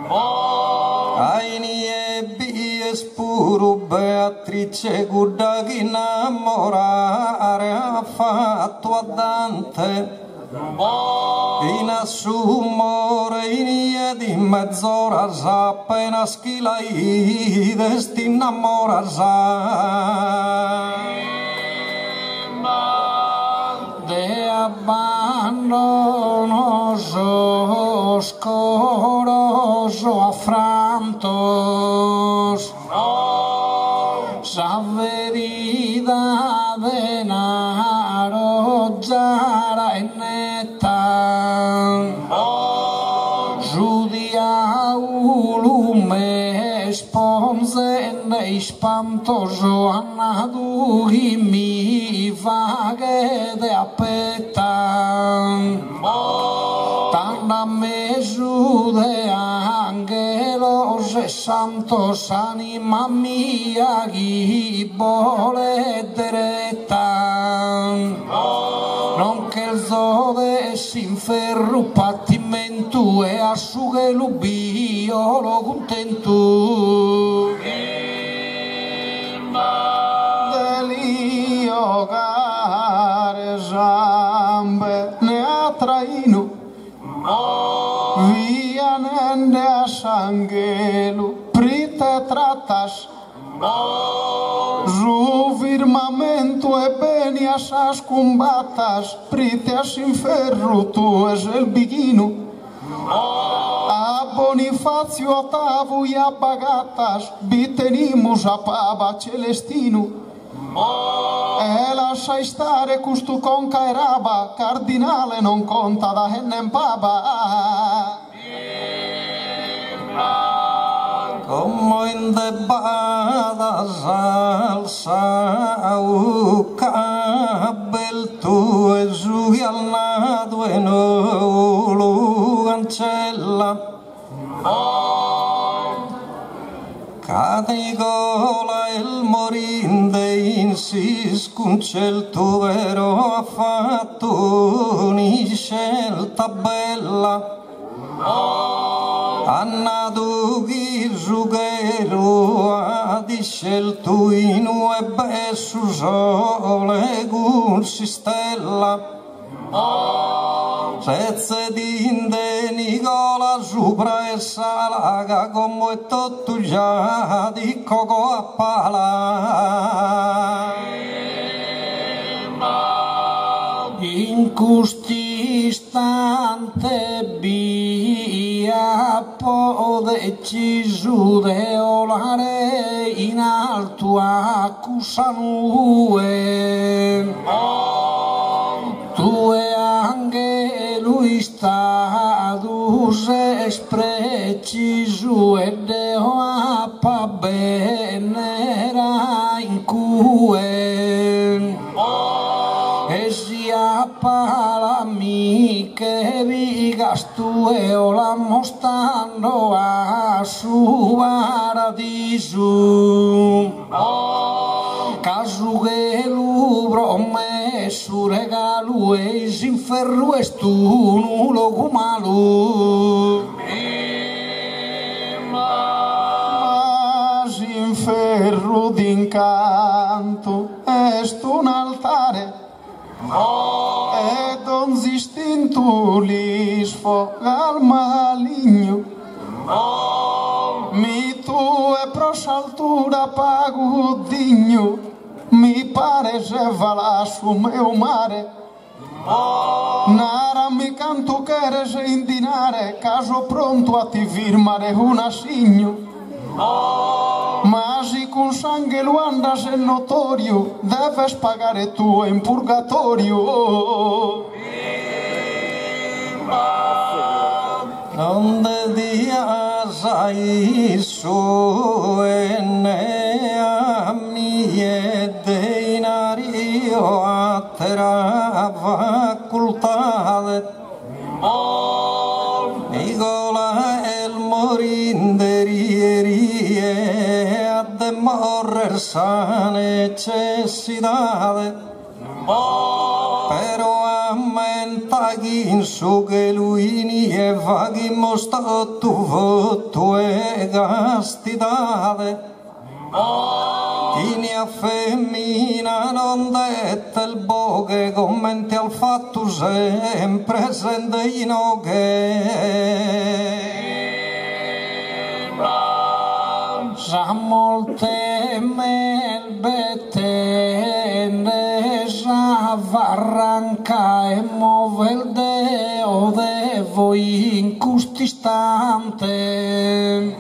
Aini ebbi espuro Beatrice guarda che innamorare ha fatto a Dante. In assumore in di mezz'ora sa appena schilai desti innamora sa. De abbandono scoroso afrantos, sa verida denaro giara e me sponse nei spantoso annadu mi vaghe de appetan tanda mesu de angelos e santos anima mia chi vole deretan non che il zode s'inferru pattimento e asciughe l'ubio lo contento delio gare zambe ne atrainu via nende a sanghelu prite tratas Ju firmamento e beni asas combatas priteas inferru tu es el biguino a Bonifacio Ottavo e a Bagatas bitenimus a pava celestino e lascia stare custu conca eraba cardinale non conta da hennen pava como in de badas alza u cabel tu e giughi al nado e no lu ancella cadigola il morinde insis cuncel tu vero ha fatto ni scelta bella Annadu giugheru di sceltu inu e bessu sole gulsi stella Sezze dinde Nicola supra e salaga come e tutto già di coco a pala in custi istante via pode cisude olare in alto accusano tue angelu istadus esprecisu e deo appa benera in cue e sia palami che vigas tu e ola mostando a su paradiso casu che l'ubro me su regalu e s'inferru e stu nulo cumalu ma s'inferru d'incanto est un altare e don zistintu li sfoga al maligno mi tu e prosaltura pago digno mi pare se vala su meu mare nara mi canto quere se indinare caso pronto a ti firmare un assigno ma si con sangue lo andas en notorio deves pagare tu in purgatorio donde dias ai su ene a mie deinario a terra facultade Nicola el morinderiere a demorrer sa necessidade pero aumenta in su che lui nie vagimos tu voto e castidade Inia femmina non dette il boghe commenti al fatto sempre sente in sa molte melbette ne sa varranca e muove il deo de voi in custi istante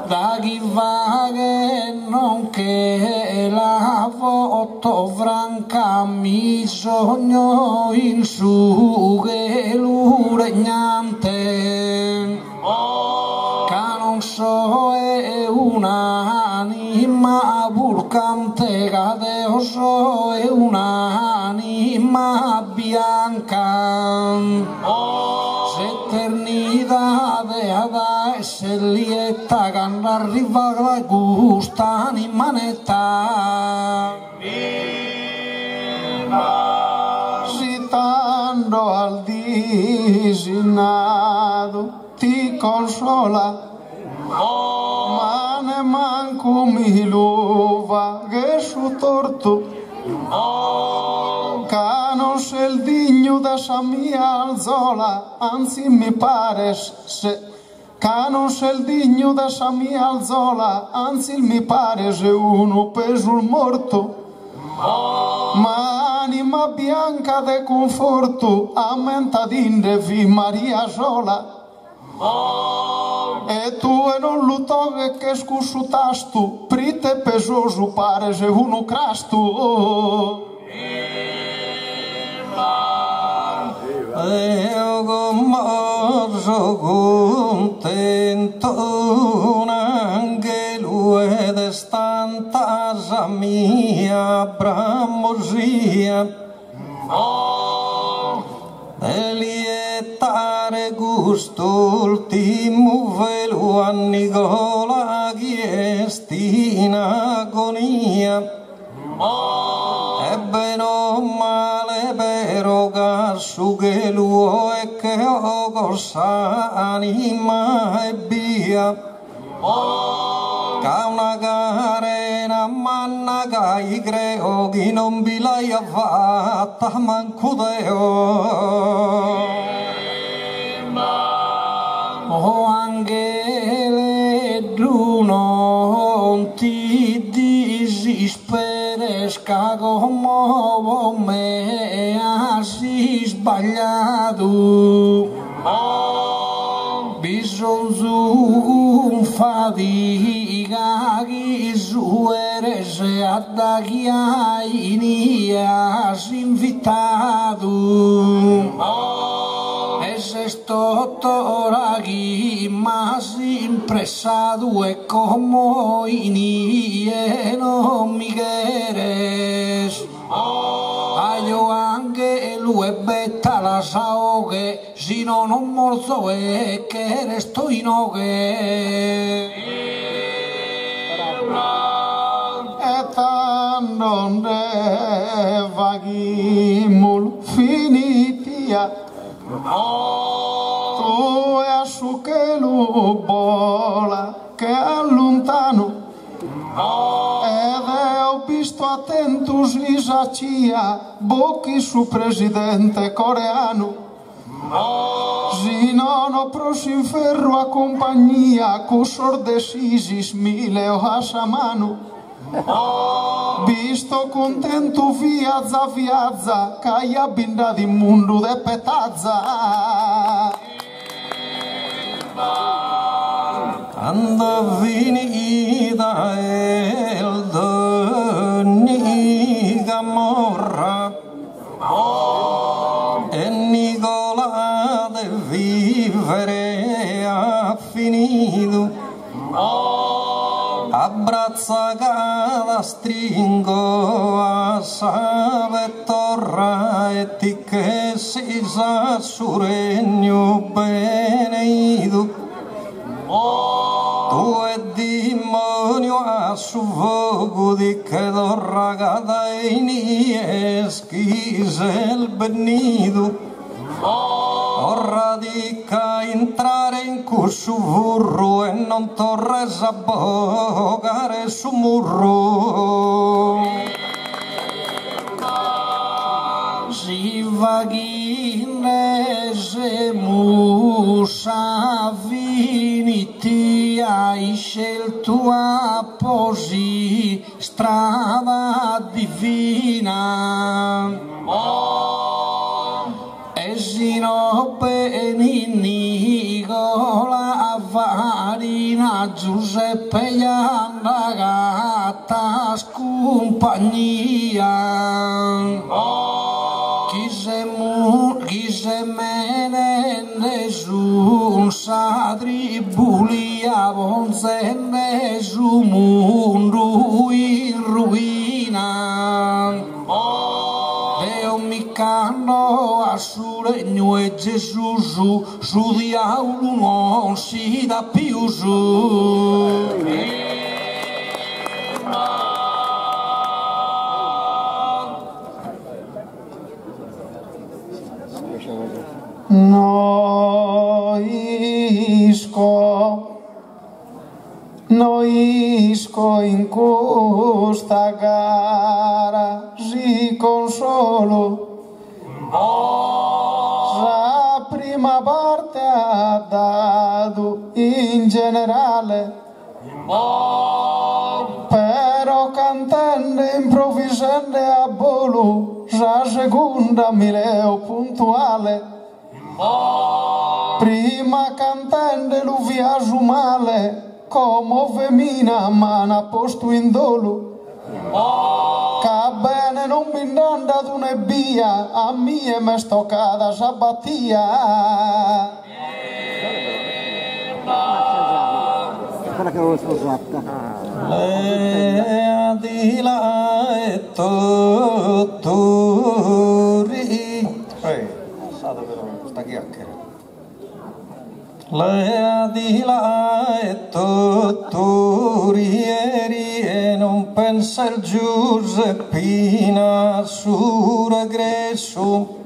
da chi vaghe non che la voto franca mi sogno in su che lu regnante non so è un'anima vulcante, Cadeo so è un'anima bianca, s'eternità da essere lieta quando arriva la gusta anima netta. Citando al disinato ti consola, ma ne manco mi luva che su torto, che non sei il digno da sa mia alzola, anzi mi pare se che non sei il digno da sa mia alzola, anzi mi pare se uno peso il morto, ma anima bianca de conforto, aumenta d'inde vi Maria sola. E tu e non lo toghe che scusso tasto, prite pesoso pare se uno crasto. Io commosso contento un angelo ed è stanta mia bramosia e lietare gusto ultimo velo a Nicola chiesti in agonia. E bene o male però caso che lui è che ho cosa anima e via, che una carena manna che creo che non vi l'hai fatta manco Deo. O angele tu non ti disperesca come me hai sbagliato, bisogna un fatica che su eres a chi hai invitato. Es tuttora chi m'has impressato e como inie non mi quieres. Ayo anche lui e betta la saoche, si non ho morto e che resto in oghe. E tanto ne vaghimul finitia, tu e a su che lu bola che allontano, ed ho visto attentus isacia bocchi su presidente coreano, si non ho prossimo ferro a compagnia cu sordesisis mille o a mano. Visto contento viazza che hai abbinda di mondo de petazza. Quando finita il doni Gamorra e Nicola de vivere ha finito, abbraccia cada stringo a save torra e ti che si sa su regno beneido. Tu è demonio a su vogo di che torra cada e schise il benido. Ora dica entrare in questo burro e non torres a bogare su murro. Si vaghine se musa finiti hai scelto apposi strada divina. Sino benini la farina Giuseppe Ianna gatta compagnia. Chi se mene nessun sa tribuli via bonzenne su mondo in ruina. Deo mi canno a su regno e Gesù su diavolo non si dà più su. Noisco in questa gara si consolo. La prima parte ha dato in generale, però cantando improvvisando a volo, la seconda mi leo puntuale. Prima cantando lo viaggio male, come femmina ma a posto in dolo. Che bene non mi andà tu ne via, a mia me stoccata sabattia. Quella che non è sposata. Lea di là e tuttori. State per questa chiacchiera. Lea di là e tuttori e non pensa il Giuseppina su regresso.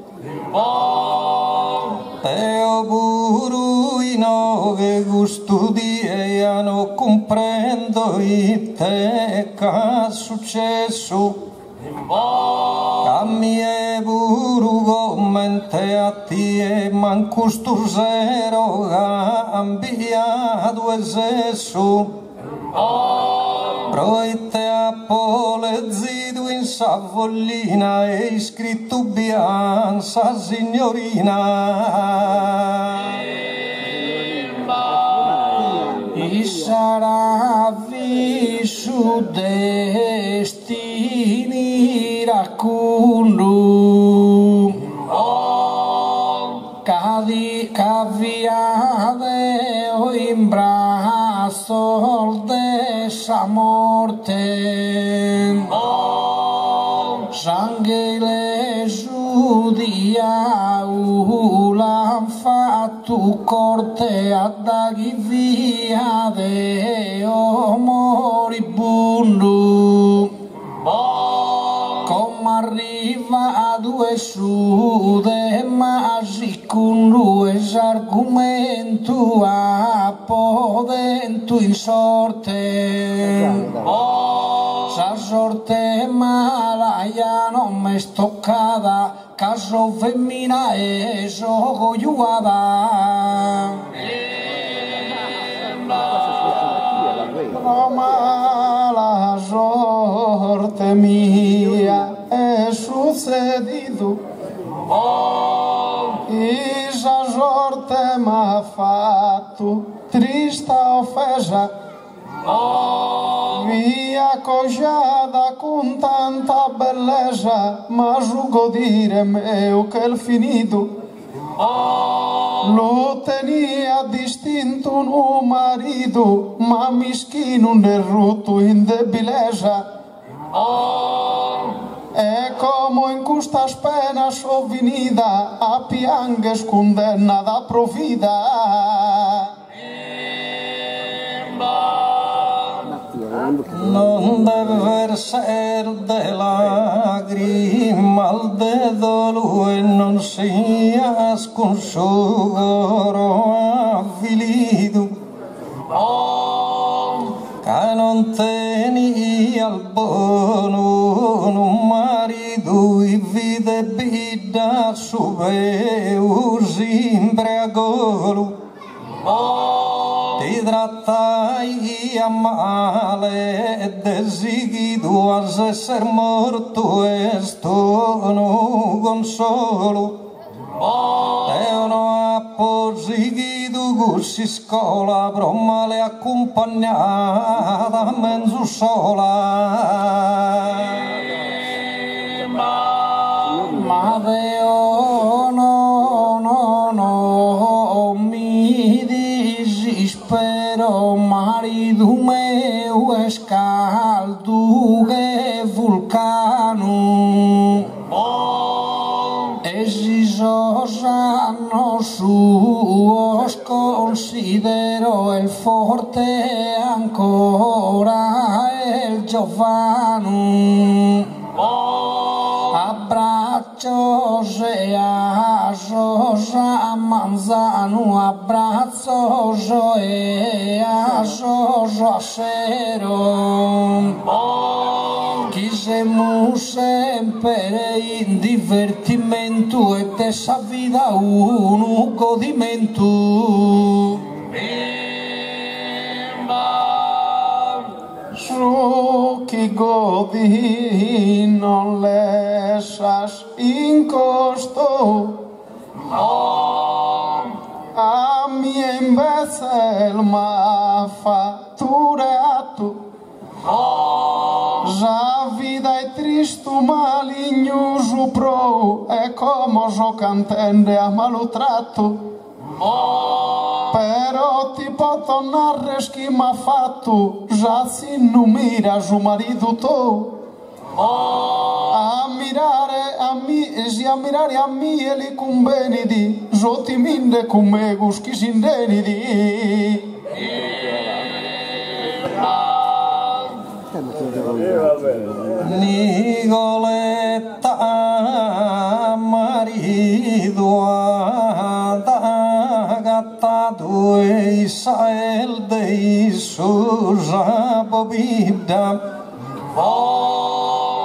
Teo buruino che gusto di ea non comprendo il te che è successo. A mie buru commente a tie manco sto zero cambia due sesso. Proite a pole zidu in savollina e scritto bianza signorina. I sarà vissu destini racconto. Caviade o in braccio dessa morte. Sangue le giudia l'han fatto corte a daghi via deo moribondo. Come arriva a due sude ma con due argomento a podento in sorte. Sa sorte malaia non me stoccata, caso femmina e sono giuada. No mala sorte mia è succedido. Isa sorte m'ha fatto trista offesa, via cojada con tanta bellezza, ma giugo dire meo che il finito lo tenia distinto un marito, ma mischino nel rotto in debilezza. E come in questa spena so venida a piange scondenna da provida. Non deve versare de lagrima al dedo e non sia sconsciogoro avvilito. Che non teni al buono un marito e vide bidda su si imbriagolo. Ti trattai a male e desighi a essere morto e sto consolo. E uno apposito così scola però male accompagnata mezzo sola. Ma Deo no mi disispero marido meu escaldo e vulcano. Esos anos suos considero el forte ancora el Giovano. Abbraccios e asos a manzano, abbraccios e asos a cero. Quisemos sempre in divertimento e dessa vida un godimento. Su chi godi non lascias in costo, a mia invece m'ha fatturato. Já vida é triste, malignoso pro, é como jo cantende a maltrato. Però ti può tornare chi m'ha fatto, già si non miras o marido tu. A mirare a mi e li convenidi, jo ti minde come guschi sindenidi. Nicoletta marido da gatta due Israel dei suja bobida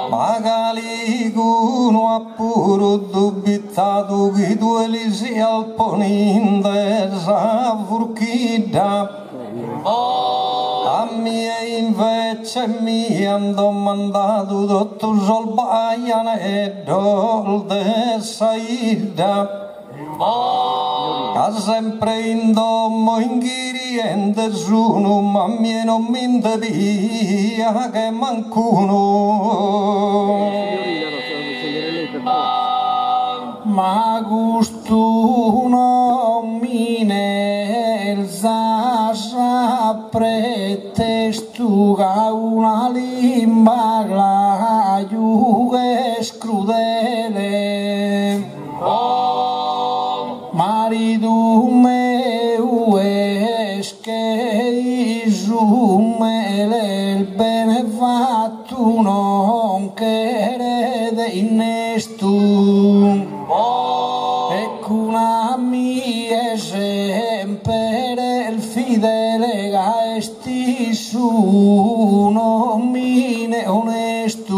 magali guno appuro dubitato che due lisi al poninde zavurchida. A mia invece mi han domandato dottor Zolbaian e dolde saida. Che sempre in domo inghiriente sono, ma mie non mi indebia che mancuno. Ma gustuno mine zasa pretestuga una limba glaiuge scrudele. Marido meu esche isumele il benefatto non crede innestum. Ecco una mia sempre il fidele gaesti su nomine onesto.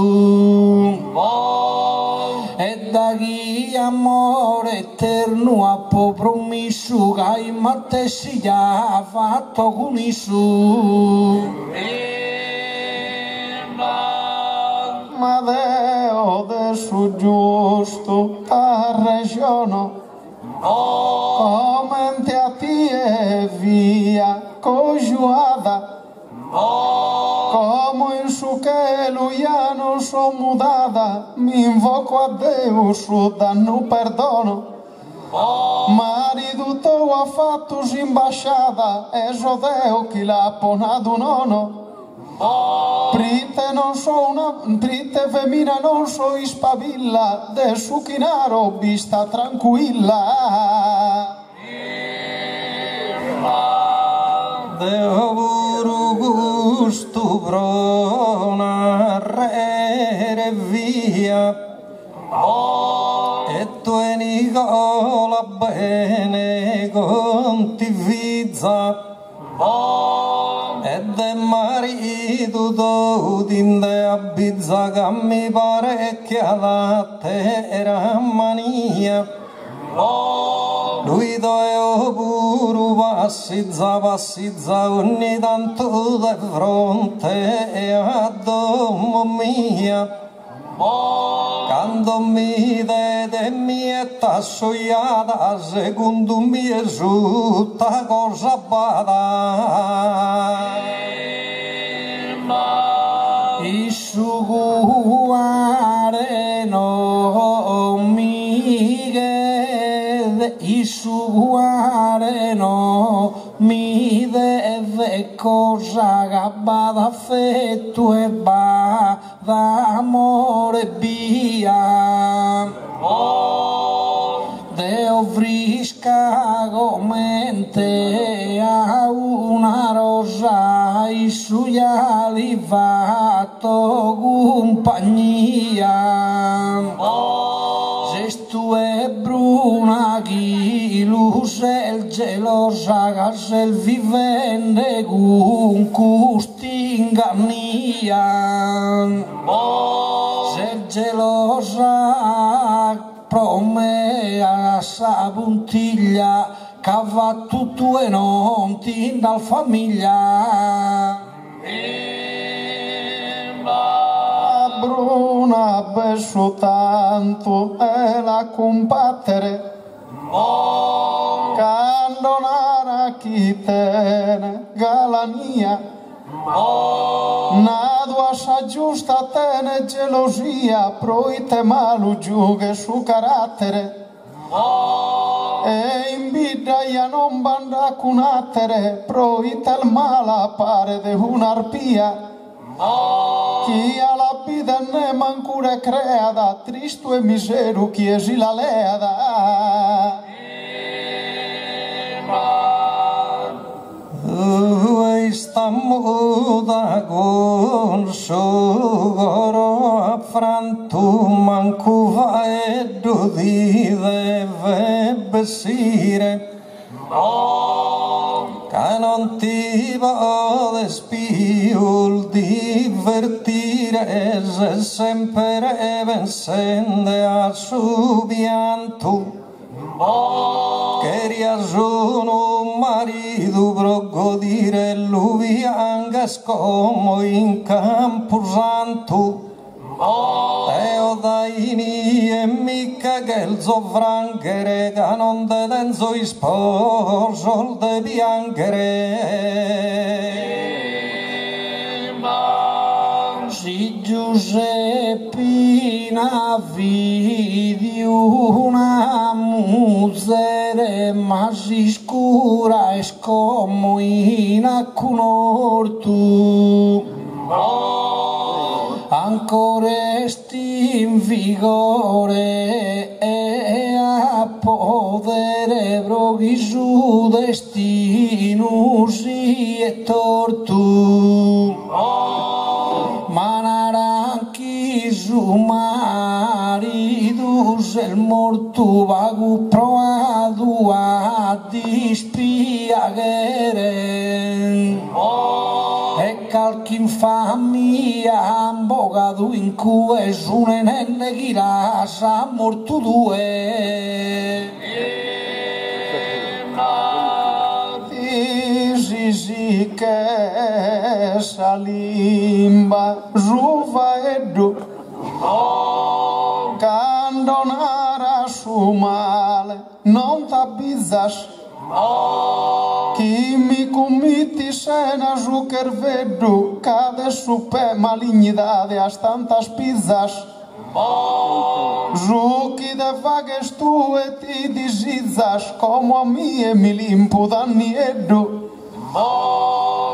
E da chi amore eterno a po' promesso che in matte si già fatto con isso. Ma Deo de su giusto a regiono, come a ti e via cojuada, como in su che lui non so mudada, mi invoco a Deo su danno perdono. Marido teu ha fatto imbasciata, e Deo chi l'ha ponato nono. Prite non so prite femmina non so ispavilla, de su chinaro vista tranquilla. Deo buru gusto brona re via, e tu e Nicola bene contivizza. Ed è marito d'Odinde a Bizza che mi pare che la terra mania. Lui doveva pure passizza ogni tanto di fronte a domo mia. Quando mi vede mi è tassoiata, secondo me è tutta cosa bada. Il suo cuore non mi chiede, il suo cuore non mi deve ve cosa gabba d'affetto e va d'amore via. Deo frisca come te a una rosa i suoi ali fatto compagnia. Se tu è bruna chi luce il gelosa che se il vivente con custingania. Se il gelosa prome a sa puntiglia che va tutto e non ti dal famiglia. Bruna beso tanto e la combattere candonara chi tene galania nado sa giusta tene gelosia proite malu giughe su carattere e in vita ya non banda cunattere proite il mala pare de un'arpia. Chi ha la vida ne mancura creada, tristo e miseru chi esi la leada. Sta muda con sogoro affranto manco va e di deve besire. Che non ti va despiul divertire se sempre vencende al suo pianto che riasono un marito per godire lui anche scomo in campo santo. Teo daini e mica che il sovranghere che non te tenzo i sposo de bianchere. Si Giuseppina vidi una musere ma si scura e scomo in alcun orto. Ancora sti in vigore e a podere broghi su destino si è torto. Ma naranchi su marido se il morto vago provato a dispiagare. E qualche infamia ambogado in cui su nenne chi la sa morto due. Disi che salimba giuva eddu candonara su male non t'abbizzas. Chi mi commiti sena zucker veddu cade su pe malignidade as tantas pizzas. Zucchi de vagues tu e ti disizzas como a mie mi limpo dannieddu.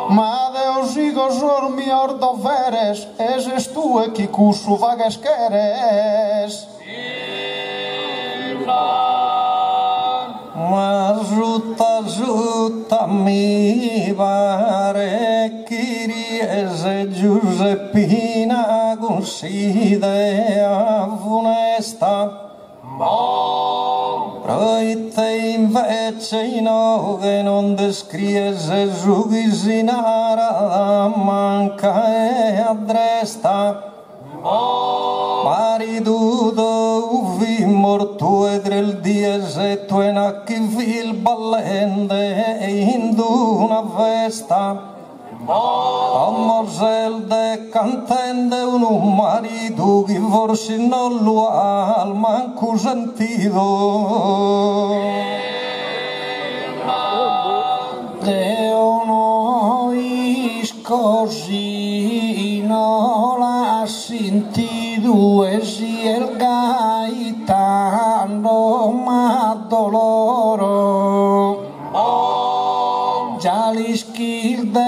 Ma Deus igosor mi ordo veres eses tu e chi cusu vagues queres. Ma giutta mi pare chi riese Giuseppina considera funesta. Proite invece no che non descriese su chi si nara manca e addresta. Maritudo uvi morto e del diese tu e nacchi fil ballende in una festa. Amorzel de cantende un marito che forse non lo ha al manco sentito. Deo nois così non l'ha sentito e si il gaetano ma doloro. Già li schilde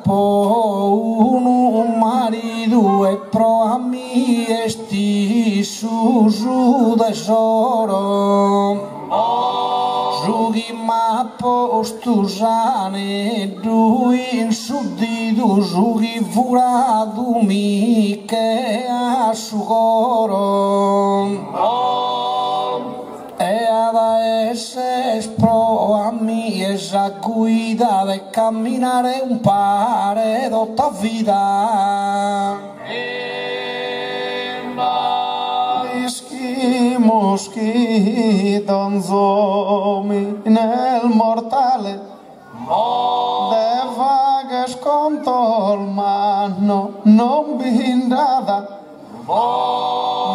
po un marido e pro a mi esti su tesoro Zugi ma postusane duin sudidu zugi furadu mi che asugoro e adesso pro a mi esa guida de camminare un pare dotta vita Moschi donzomi nel mortale de vaghe sconto il manno non bindada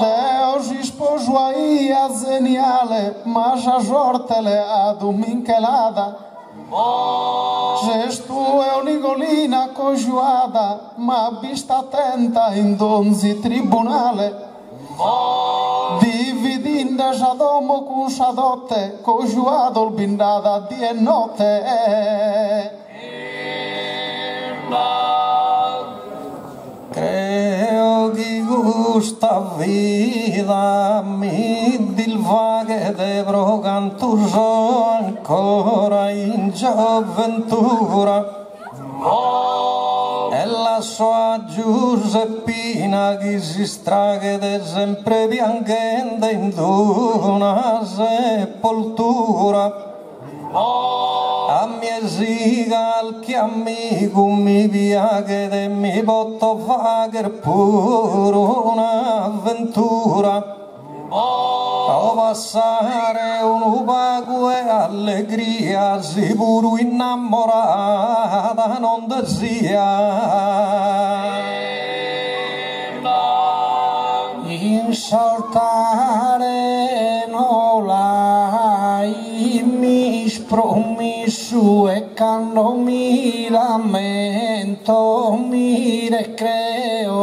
de oggi sposo a zeniale ma già sortele ad un minchelada Gestu è un'igolina cojuada ma vista attenta in donzi tribunale Dividinda Jadomo con Sadotte, cojuado bindada di e notte. Creo che gusta vida mi dilvaghe de brogantuso ancora in gioventura. E la sua Giuseppina che si straghe sempre piangendo in una sepoltura a mia siga al che amico mi piace e mi porto fare pure un'avventura o passare un pago e allegria si pure innamorata non desia insaltare non l'hai mi promesso e quando mi lamento mi recreo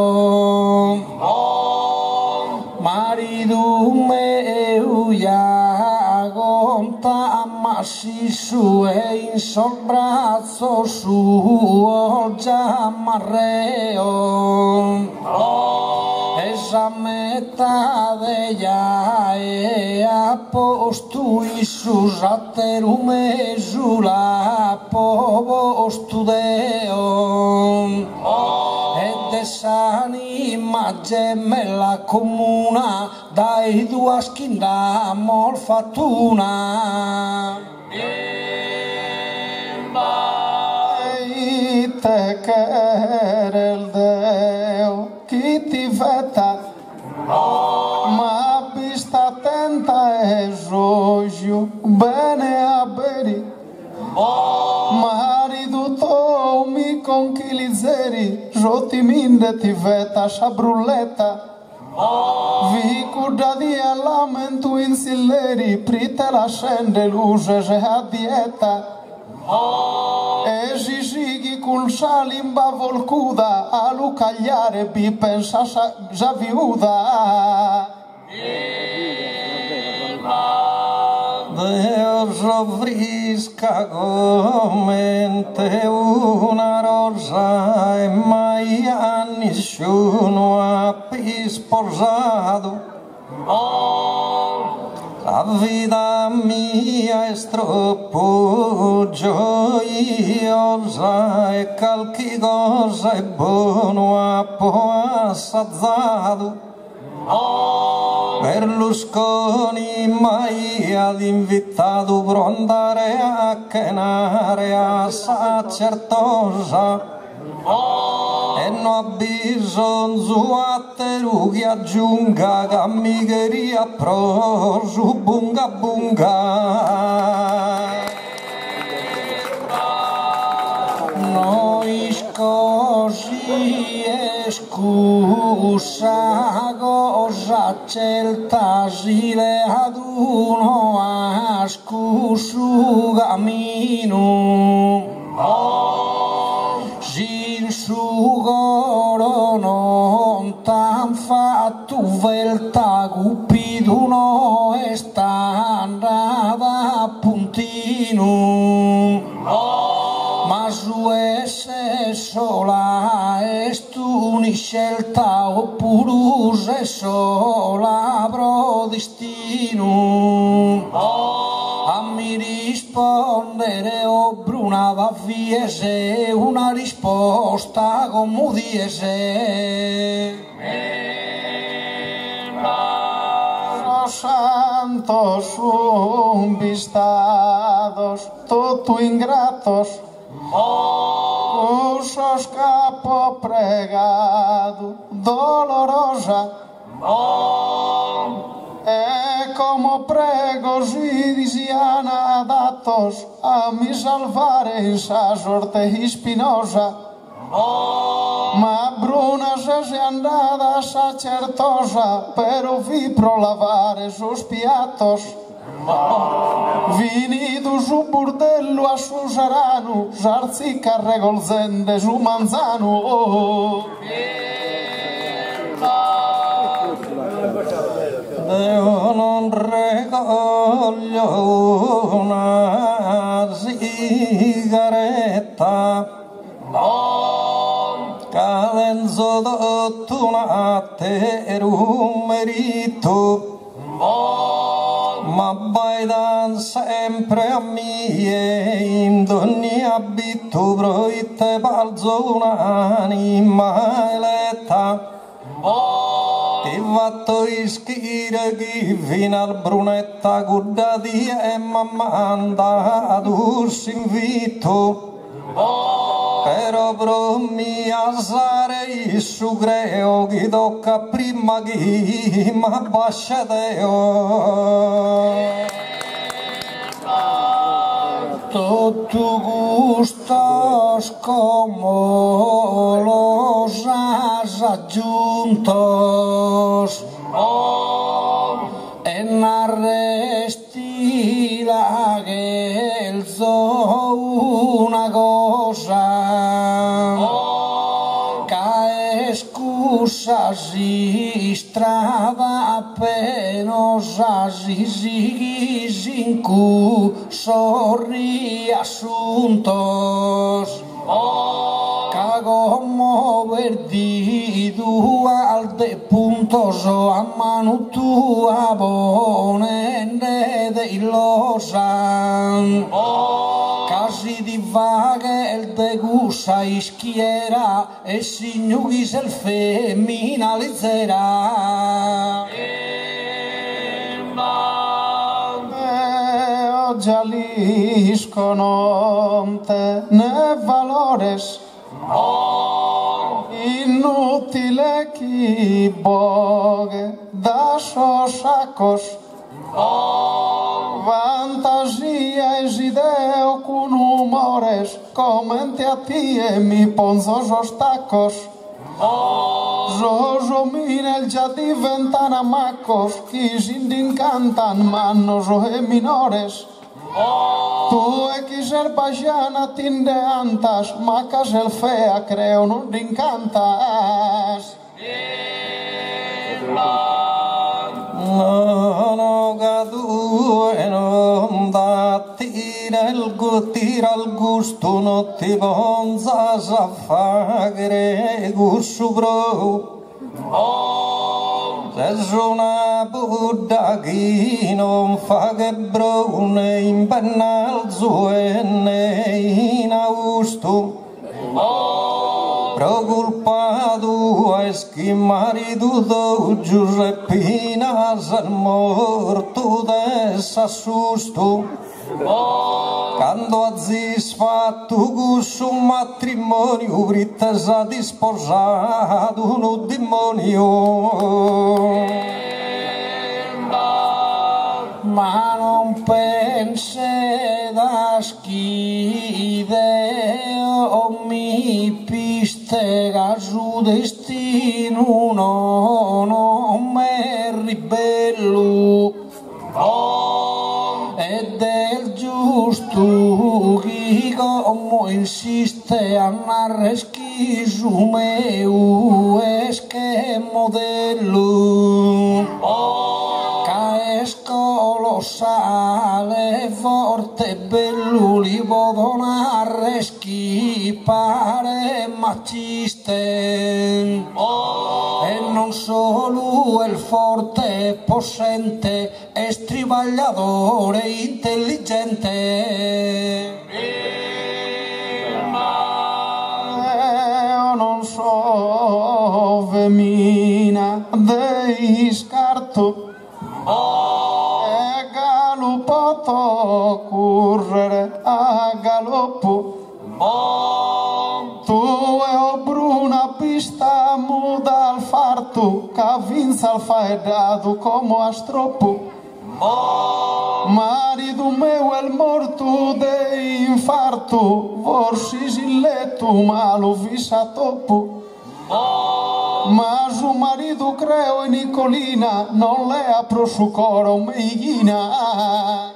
marido meu ya gonta macizo e in sol braccio suo già marreo esa metà de ella e a posto i sus aterume sulla povo studeo ed esanima gemella comuna dai due schinda mol fattuna E te che il Deo chi ti veta ma vista attenta e soggio bene a beri marido to mi conchilizeri roti minde ti veta shabrulleta vi cuda di lamento in silleri prite la scende luce se a dieta e si sighi col salimba volcuda a lucagliare bi pensa già viuda Deus ofrisca commente una rosa e mai a nessuno ha più sposato la vita mia è troppo gioiosa e qualche cosa è buono a po' assaggiato Berlusconi mai ad invitato per andare a cenare a Sacertosa e non ha bisogno a teru che aggiunga che amicheria pro su bunga bunga noi così scusa cosa celta sile ad uno a scusu camino sin sugoro non t'han fatto velta cupido no sta andata a puntino ma su se sola è una scelta oppure se sola pro destino. A mi rispondere o Bruna da Fiese una risposta come diese. Los santos vistados, todo ingratos, usos capo pregado, dolorosa, e como pregos y disiana datos a mi salvare in sa sorte spinosa. Ma Bruna se andata sacerdosa, pero vi pro lavare sus piatos. Venido su burdello a su sarano, sarzica regolzende su manzano. Io non regoglio una sigaretta, cadenzo tutto un attero merito, ma baidan sempre a mie in ogni abito proite balzo un'anima eletta. Ti fatto ischire chi fino al Brunetta gudda di e mamma ad us invito. Però promi a sare su creo chi tocca prima chi ma basciateo. Tutto gustos como los has adjuntos en arresti la gelzo una cosa che excusas y strada penosa si sin sorri asuntos como perdido al de puntos a mano tua bonende de ilosan casi divague el de gusa isquiera e signugis el femminalizzerà. Jalisco non te ne valores, inutile chi boghe da sos sacos, fantasías ideo con humores, comente a ti e mi ponzo sos tacos. Zozo mine già diventano macos, chi si incantan mannos e minores. Tu e chi serbagiana tinde antas, macas el fea creo non incantas. No gadu e non da tira il gusto non ti bonza a fare gusto bro. Se una Buddha chi non fa che brune in pennalzo e in augusto preoccupato e schimmarito Giuseppina s'è morto de s'assusto quando ha disfatto questo matrimonio britta di sposato un demonio. Ma non pense da schideo mi pistega su destino non me ribello e del giusto chi come insiste a narre schisu meu esche modello colossale, forte, bello, li può donare schi pare maciste e non solo il forte possente è strivagliatore intelligente. Non so femmina dei scarto e galoppato correre a galoppo. Tu e bruna pista muda al farto che vinse al faedato come a stroppo. Marido meu è morto de infarto, forse il letto ma lo visa troppo. Ma suo marito creo in Nicolina non le apro su coro meghina.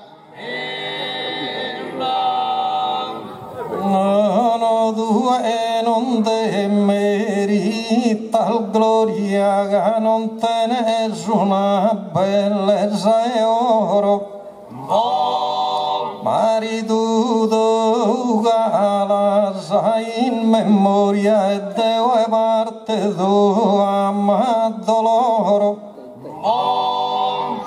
No, due non te merita il gloria che non te ne una bellezza e oro. Marito la sai in memoria e due parte tua amato loro.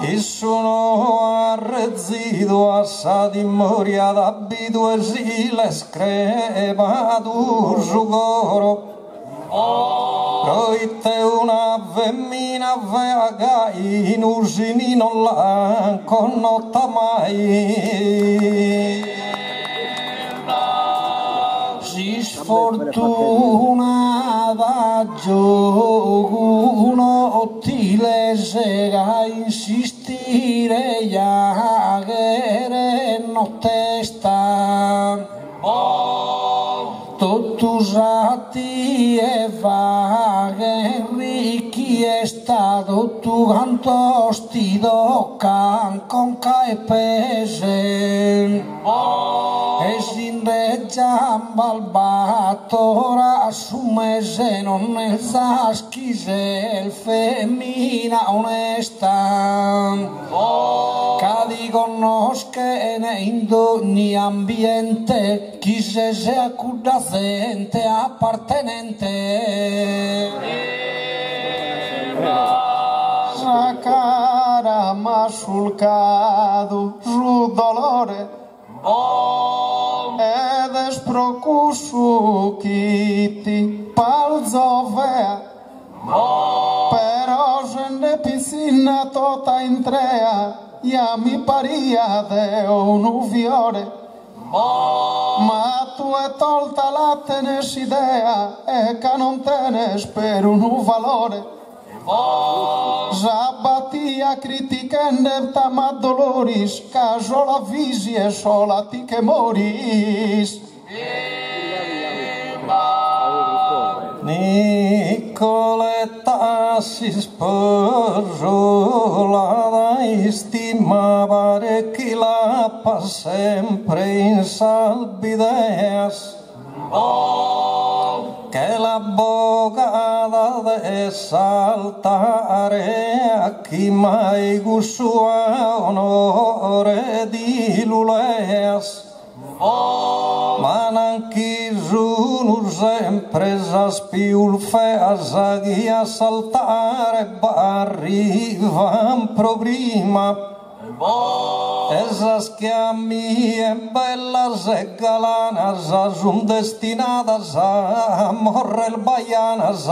E sono arrezzito assai di moria d'abito e si le screva su coro. Proite una femmina vaga in usini non la connota mai. Si sfortuna da gioco ottile sega insistire iaghere notte sta. Usati e vaghe richiesta tu canto stido can con cae pese e s'indeggia balbatora su mese non ne sa schise il femmina onesta che conosce in ogni ambiente chi se sia cudacente appartenente la cara ma sul cado su dolore ed esprocusu chi ti palzovea però se ne piscina tota in trea ja mi paria de un uviore. Ma tu è tolta la tenes idea e che non tenes per un valore. Zabatia criticende tama doloris, caso la visi e sola ti che moris. Nicoletta si sposò, la stimava e chi la pa sempre in salvideas. Che la bocca de saltare a chi mai gusua onore di luleas. Ma nanchi sono sempre spiul feasa che a saltare arrivan pro prima. Esas che a mie bellas e galanas son destinadas a morrer baianas.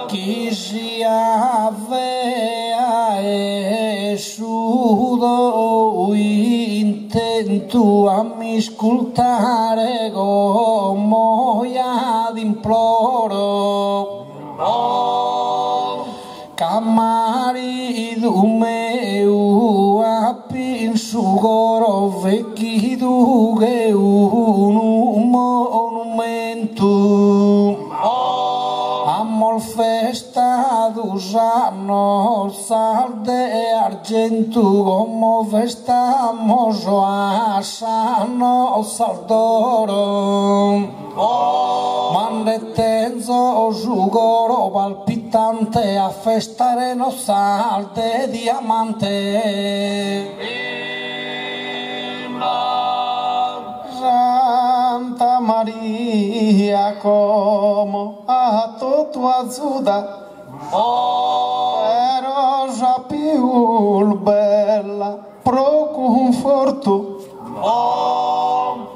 Chi si avvea e sudo intento a mi ascoltare come ad imploro. Camarido meu a pinsugoro vecchido che un monumento amor festa dos anos salde argento como festamos a sano saldoro. Mandetenzo sugoro palpitante a festare no salde diamante. Maria como a tua ajuda. Però già più bella pro conforto.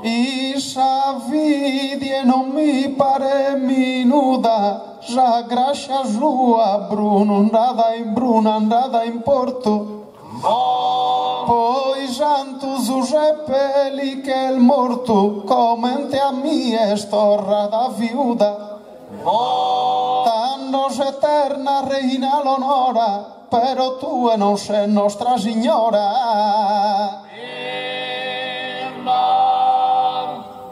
Isa vidie non mi pare minuda, già gracia giua Bruno andata in Bruno andata in Porto. Poi Santo Giuseppe lì che il morto commente a mia storia da viuda. Tanto eterna reina l'onora, però tu non sei nostra signora.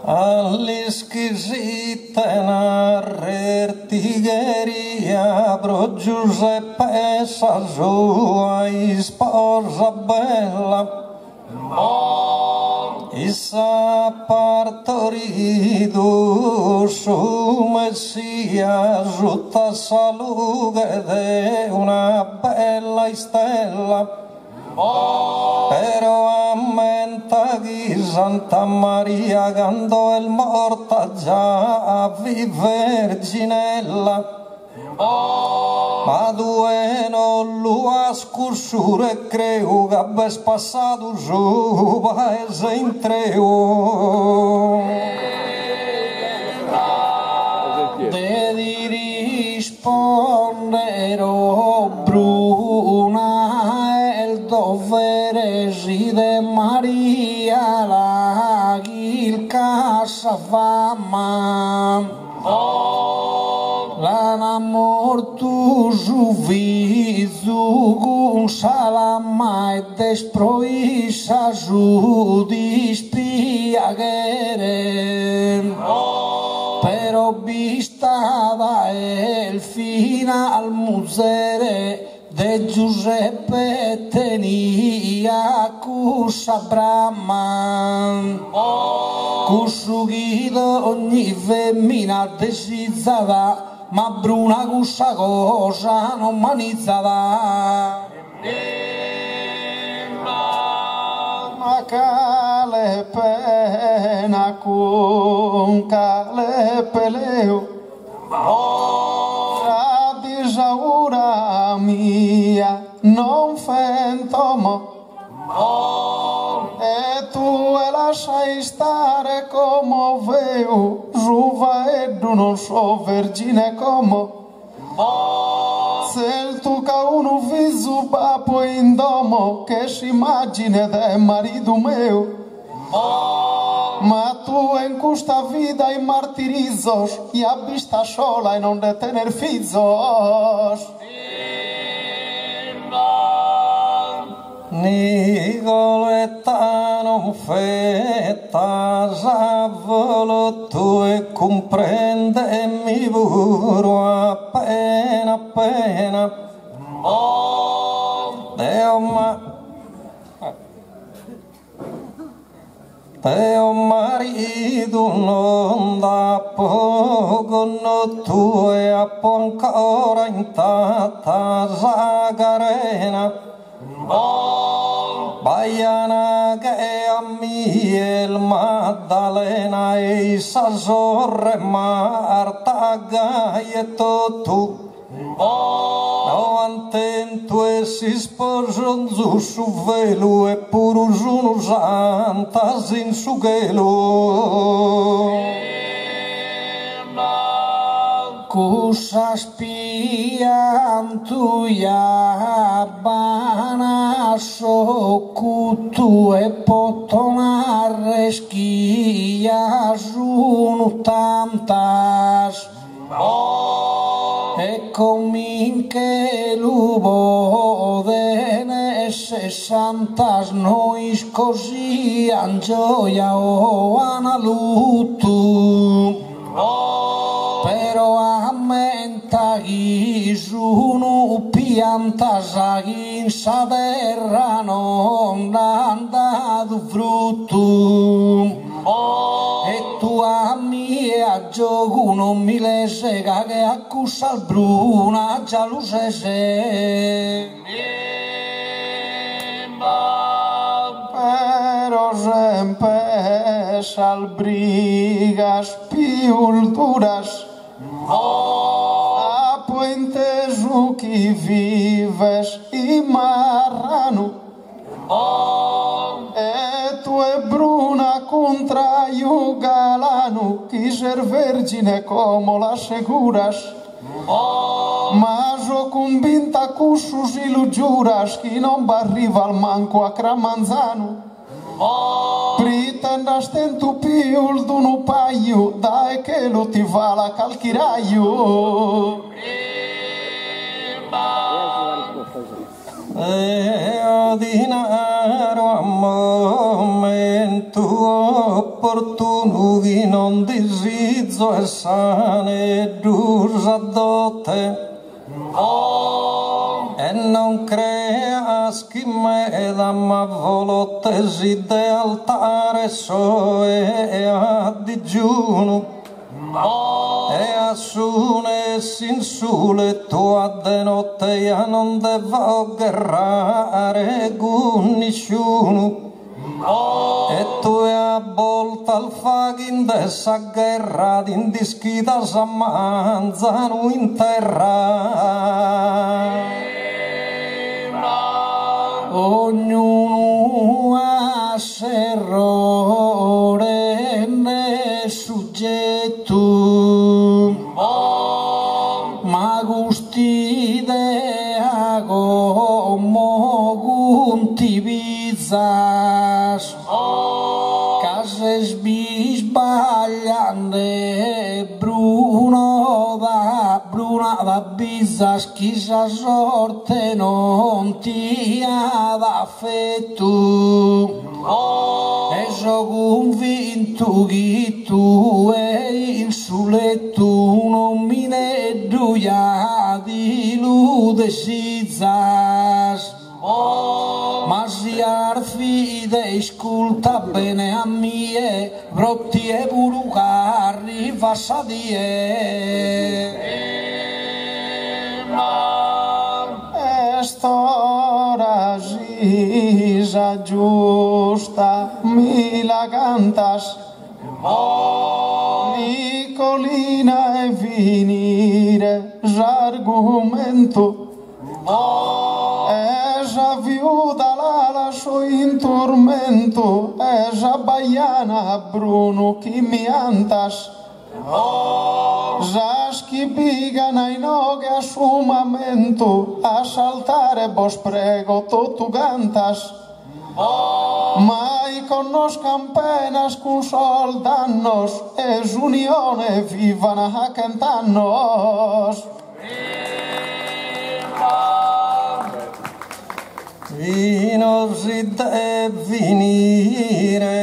All'isquisita narretigheria pro Giuseppe sa sua sposa bella. Issa partorido su Messia tutta salute de una bella stella. Però ammenta che Santa Maria quando è morta già verginella. Ma due non lo ascursure creu che abbia passato su paese in treu. Devi rispondere Bruna è il dovere de Maria la il casa fama. L'amor tu juvizu con salama e desproisa giudi spiaghere. Però vista da el final musere de Giuseppe tenia cusa Brahman. Cusughido ogni femmina desizzata, ma Bruna questa cosa non manizzata. Ma cale pena con cale peleo. La disaura mia non fentomo. E tu lasciai stare come veo, giuvaeddu non so vergine come. Se il tuo uno viso papo in domo, che si immagine del marito mio. Ma tu in questa vita in martirizos, e a vista sola e non de tener fizos. Nicoletta non fetta zavolo tu e comprende mi burro appena appena. Teo marito non da poco no tu e appo ancora intatta Zagarena. Baiana che a Miel Maddalena e sa sorre Marta Gaieto tu. No antento e si sposon su velo e puru giuno santas in su gelo. Cusa spiantu ya bana sokutu e potonare schia giuno tantas. E cominque lubo de nesse santas nois così angioia o analutu. Però ammenta chi sono piantas in sa terra non ha dato frutto. E tu a mia gioco non mi lesega che accusa il bruna già lo se. Però sempre salbrigas piulturas, apoentejo que vives e marrano, e tu é bruna contra o galano, que ser vergine como las seguras, mas o convinta cussos e lujuras que não barriva al manco a cramanzano. Pretendas tento piul d'uno paio, dai che lo ti vala calchiraio. Ordinaro a momento opportuno che non disizzo e sane d'usa dote. E non creas che me da ma volotesi de altare soe e a digiuno. E assune sinsule tua de notte io non devo guerrare con nessuno. E tu e a volta al fagin dessa guerra d'indischita s'ammanzano in terra. Ognuno ha serrore nel soggetto, ma gusti de agomo gunti bizzas, case sbisbagliande Bruno da bizzas, chissà sorte non ti ha d'affetto. E so convinto che tu e il suletto non mi ne duia di lude sizzas. Ma si arfide ascolta bene a mie brotti e bulucarri vassadie. Estora gisa giusta mi la cantas, Nicolina e venire j'argumento, e già viuda la lascio in tormento, e già baiana Bruno che mi antas. Zaschi bigana in noghe a sumamento, a saltare vos prego tu cantas. Mai conoscan penas con soldanos, es unione vivana a cantanos. Vinos de venire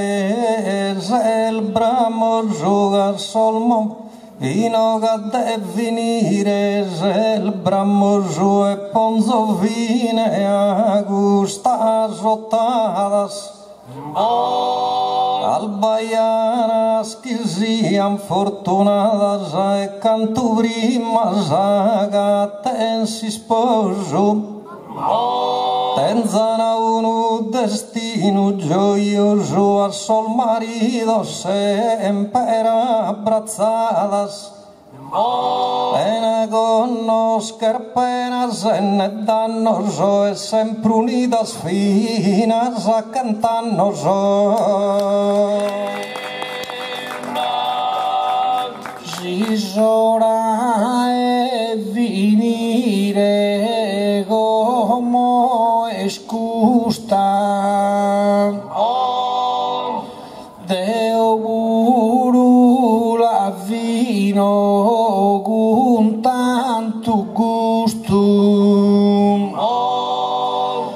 el bramo gioca solmo, vino de venire el bramo gio e ponzo vine a gusta rotadas. Albaianas que sian fortunadas e canturimas agatensi sposo. Tenzana uno destino gioioso al sol marido sempre abbracciadas. E conoscer penas e ne dannos e sempre unidas finas a cantannos. Gisora e venire como escusta Deo buru la vino con tanto gusto,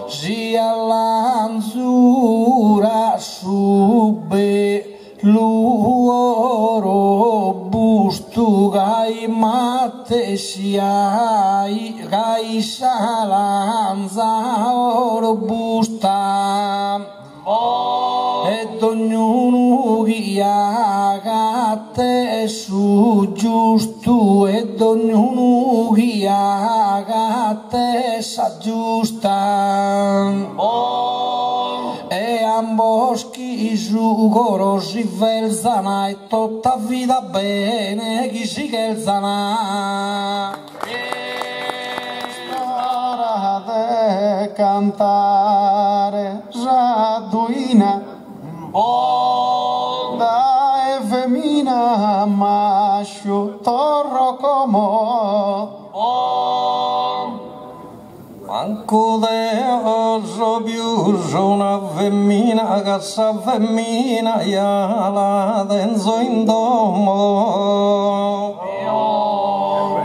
sia l'anzura sube l'uoro busto gai mate siai gai salanza oro busta ed ognuno guiagate su giusto ed ognuno guiagate sa giusta e ambos chi giugoro si velzana e tutta vita bene chi si gelzana. Ora de cantare Raduina da e femina macho torro como Manco Deo più una femmina che sa femmina ya la denzo in domo.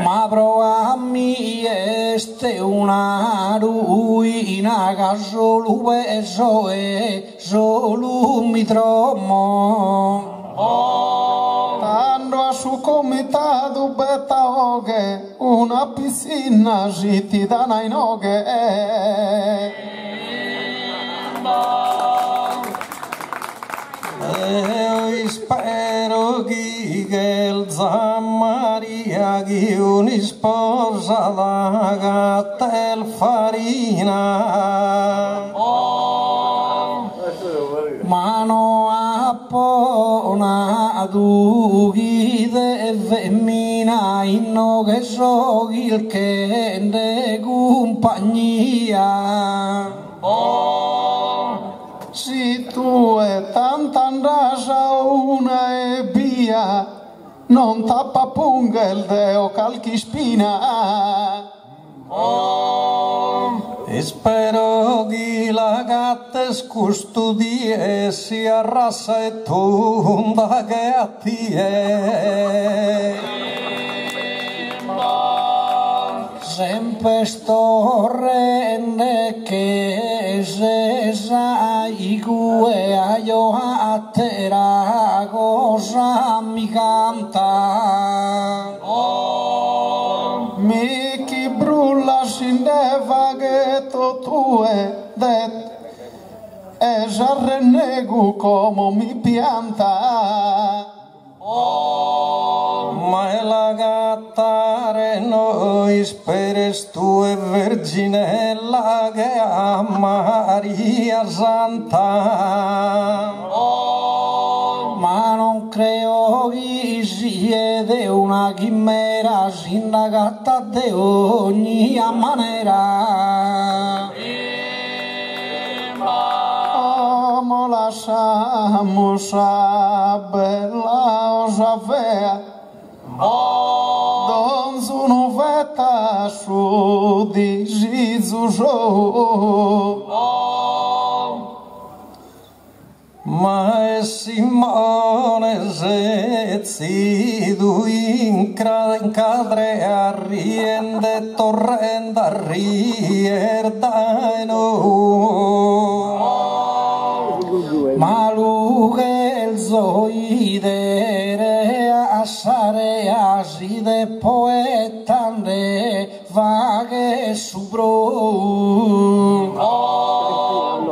Ma prova a mi este una ruina che solo peso e solo mi trovo. Tanto a su comitato betta oghe una piscina gitti da nai noghe Io spero che il Zammaria che una sposa da gattel farina Mano appona tu de femmina inno che so il che de compagnia. si tu è tanta rasa una e via non tappa punga il deo calchi spina e spero che la gatta scustudie sia rassa e tonda che a tie Sempre sto rende che se sai gue a io a te la cosa mi canta. mi chi brulla sin de vaghetto tue det e già rennego come mi pianta ma è la gattare noi speres tu e verginella che a Maria Santa Ma non creo che siete una chimera sindacata di ogni maniera. Como lasciamo sa bella osa vea Don sono veta su di Gizujo ma è Simone se tu in cadre a riende torrenda rierda Ma lui che il zoidere assare aside poeta ne vaghe subro.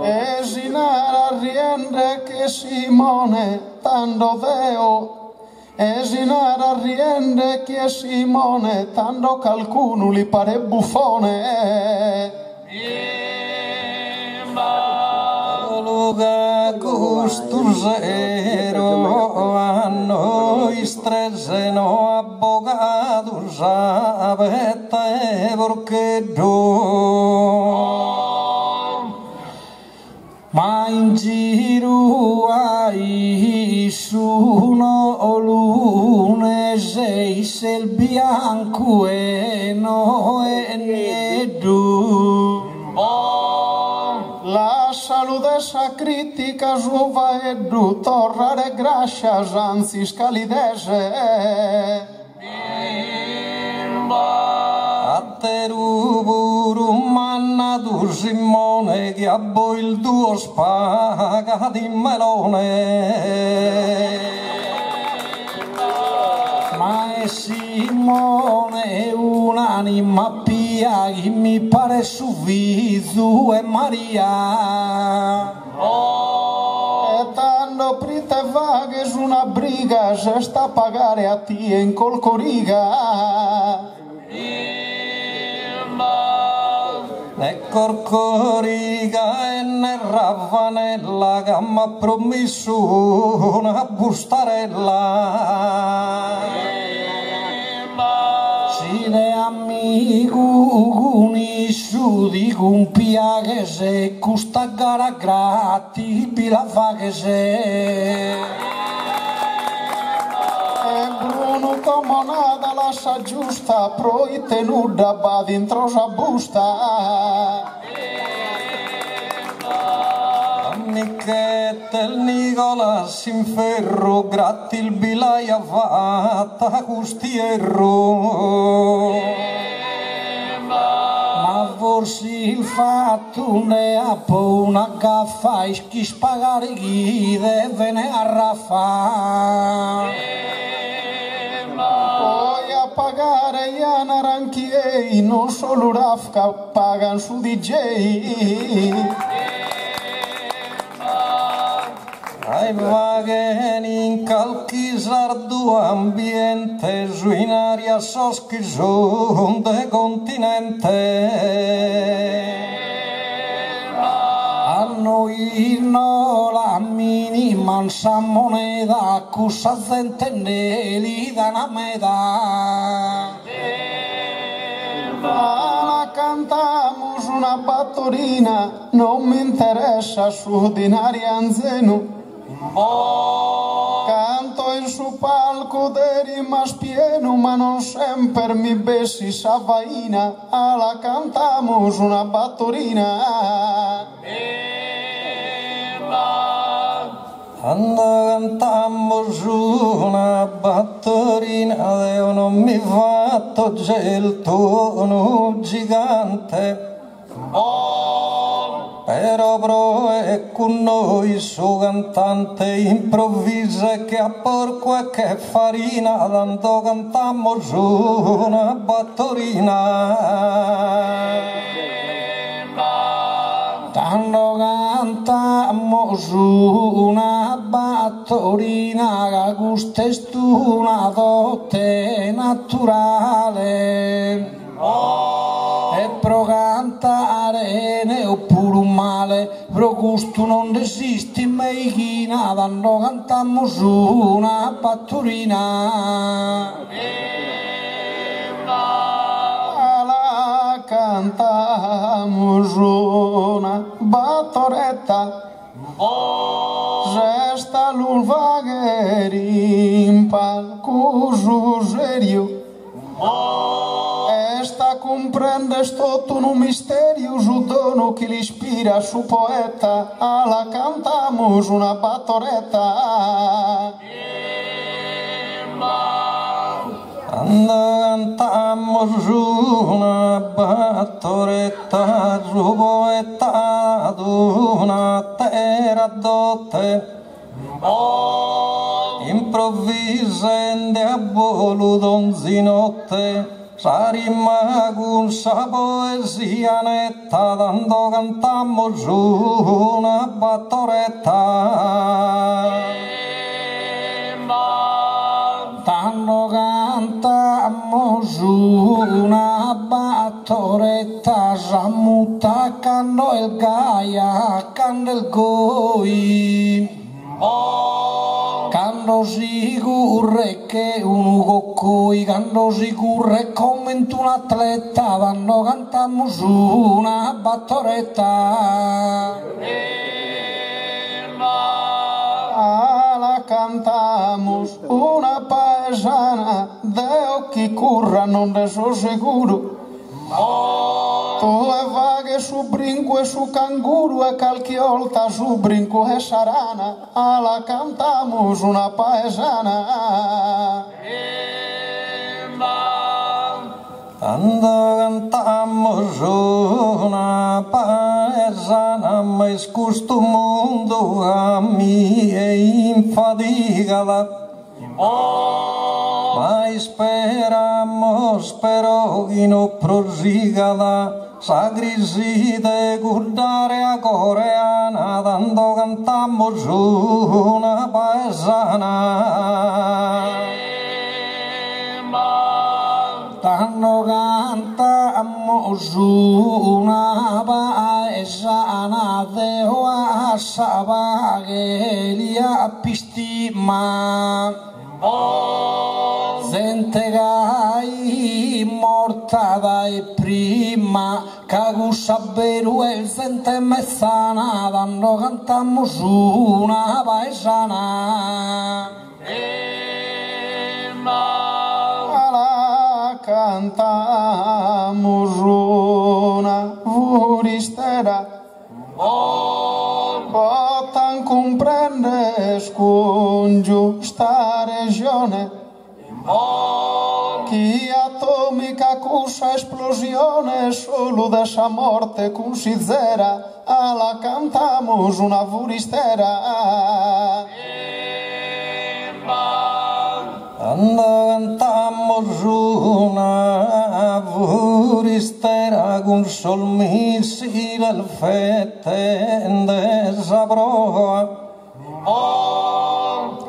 e sinara riende che Simone tanto deo e sinara riende che Simone tanto qualcuno li pare buffone Luga costusero a noi streseno abogados avete perché Ma in giro ai sono lune sei se il bianco e no e niente. La salute sa critica giova e du torrare gracias anzi scalidese a te ruburu manna tu Simone che abbo il tuo spaga di melone Ma è Simone è un'anima pia che mi pare su viso e Maria. e tanto prite vaghe su una briga se sta a pagare a ti in colcoriga E corcoriga e ne ravanella che m'ha promesso una bustarella. Si ne amico conosciuti con pia che se questa gara gratis la fa che se. Bruno come nada lascia giusta, proi tenuta va dentro sa busta. Amichette il Nicolas in ferro, gratti il bilaia fatta custierro. Ma forse il fatto ne ha una gaffa e chi spagare chi deve ne arraffa. Poi a pagare gli anaranchiei, non solo Rafka, pagano su DJ. Ai vagani in calchi sardo ambiente, su in aria soschison de continente. A noi no la minima sa moneta, cussa centenari da una metà. La cantamos una battorina, non mi interessa su dinari anzeno. Canto in su palco deri mas pieno, ma non sempre mi bessi sa vaina. La cantamos una battorina. Quando cantammo su una battorina, Deo non mi fatto il tono gigante. Però è con noi su cantante improvvisa che a porco e che farina, tanto cantammo su una battorina. Tanto cantammo su una battorina che questa è una dote naturale. E pro cantare ne ho pure un male, pro gusto non esiste mai chi nada, no cantammo su una battorina. La cantamos una battoretta. Resta l'ulvagheri in palco su serio. Esta comprende tutto un misterio, su dono che l'ispira su poeta. La cantamos una battoretta. Quando cantammo su una battoretta, su poeta d'una terra dote. Improvvisamente a volo d'onzi notte, saremmo con sa poesia netta, tanto cantammo su una battoretta. Tanto cantammo su una battoretta, s'ammutta cando il gaia, cando il goi. Cando si curre che uno coccoi, cando si curre come un atleta, quando cantammo su una battoretta. La cantamos una paesana de occhi curra, non ne so sicuro. Tu e vaghe su brinco e su canguro e qualche volta su brinco e sarana. La cantamos una paesana. Quando cantammo su una paesana, ma questo mondo a me è infaticata. Ma sperammo, spero che non prosigada, sa crisi de guardare a coreana, tanto cantammo su una paesana. Tanto cantammo una paesana de oa sabagelia pistima zentegai mortada e prima cagussa beru e zente mezzana danno cantamos una paesana ala cantamos una furistera potan comprende con giusta regione chi atomica cussa esplosione solo dessa morte considera alla cantamos una furistera cantamos una furistera con sol missile al fette in desabroa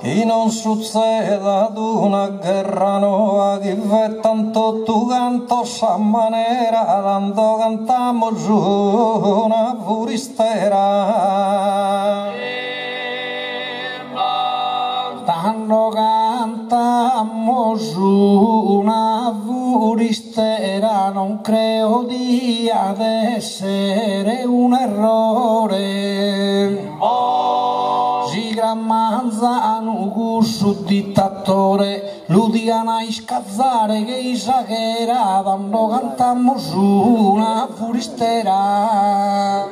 che non succeda ad una guerra nuova che ve tanto tu canto sa manera dando cantamos una furistera tanto cantamos una furistera non creo dia d'essere un errore si grammanzano questo dittatore l'udiana scazzare che esagera quando cantamos una furistera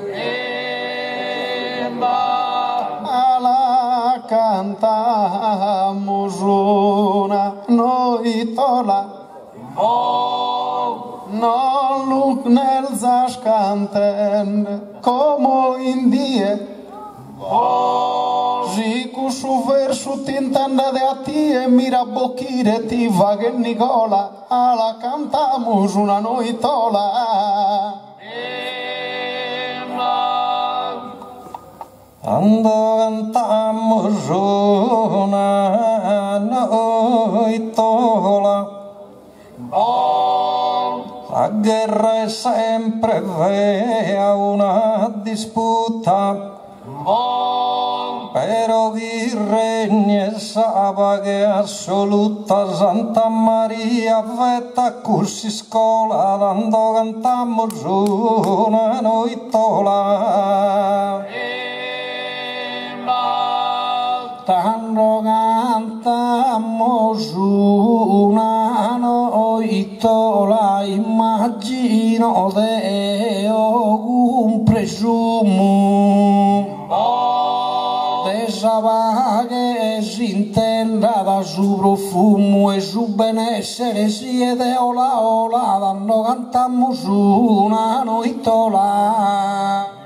alla cantamos una noitola non look nel zascanten come in die Zicu su verso tintanda de a ti e mira bocchire ti va che Nicola alla cantamos una noitola quando cantamos una noitola la guerra è sempre vera una disputa però chi regna sa che assoluta Santa Maria vetta così scola dando cantamos una noitola tanto cantamos una noitola immagino Deo un presumo desa che si intenda da su profumo e su benessere siete ola ola danno cantamos una noitola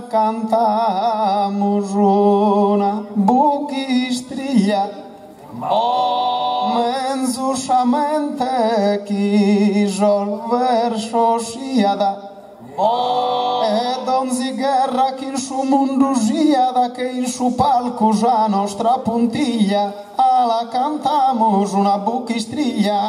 cantamos una buchistriglia menzusamente chi sol verso siada e donzi guerra chi in su mondo siada che in su palco sa nostra puntiglia alla cantamos una buchistriglia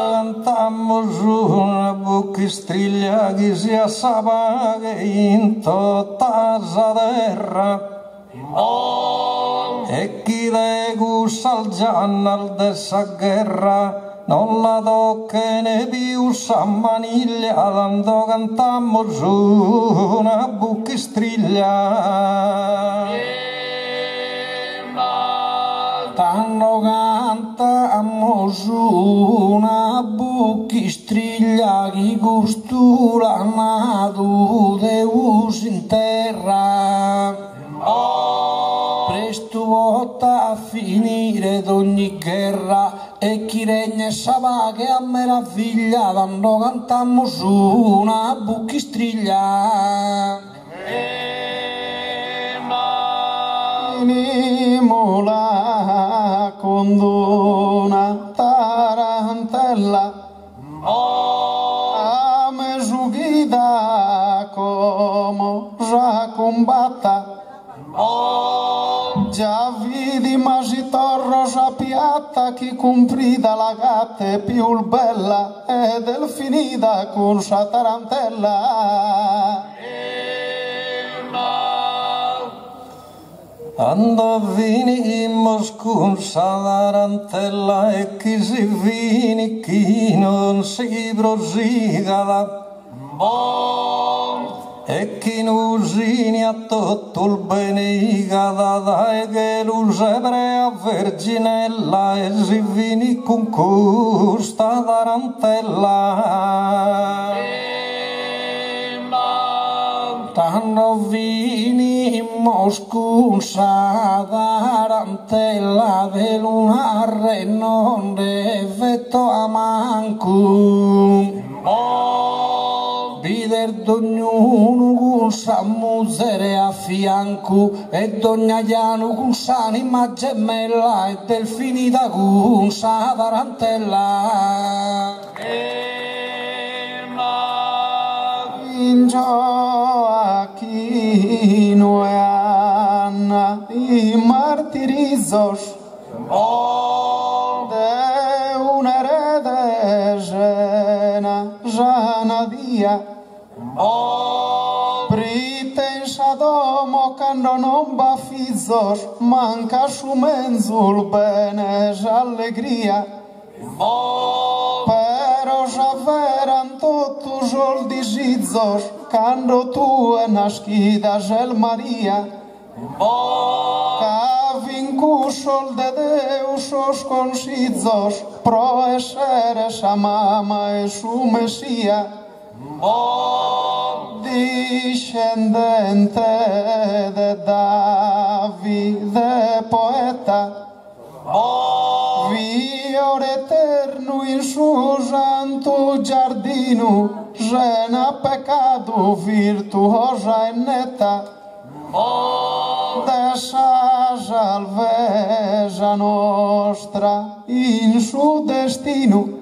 cantamos una buchistriglia che si assaba che in tutta sa terra e chi de gusta al giannal dessa guerra non la tocca ne più sa maniglia dando cantamos una buchistriglia tanto cantamos una buchistriglia che costura nato Deus in terra presto volta a finire d'ogni guerra e chi regna sa che a meraviglia quando cantamos una buchistriglia Nimola con una tarantella a mesugida come già combatta già vidi Imagitor rosa piatta chi comprida la gatta più bella e delfinida con sa tarantella. Andavini in Moscù sa tarantella e chi si vini chi non si prosigala. E chi non usini a tutto il bene da e che l'usebre a verginella e si vini con questa tarantella. Tanto vini in Moscù sa tarantella de lunare non devetto a manco. Vider d'ognuno con sa musere a fianco e d'ognagliano con s'anima gemella e delfinita con sa tarantella. In Gioacchino e Anna i martirizos de un erede Jana dia Pritensa domo quando non bafizos manca shumenzul bene allegria però já veran totus os dizizos quando tu nascida gel Maria Cavincusol de Deus os consizos pro essere sa mama e su Messia discendente de Davide poeta Viore eterno in suo santo giardino Gena peccato virtuosa e netta Dessa salvezza nostra in suo destino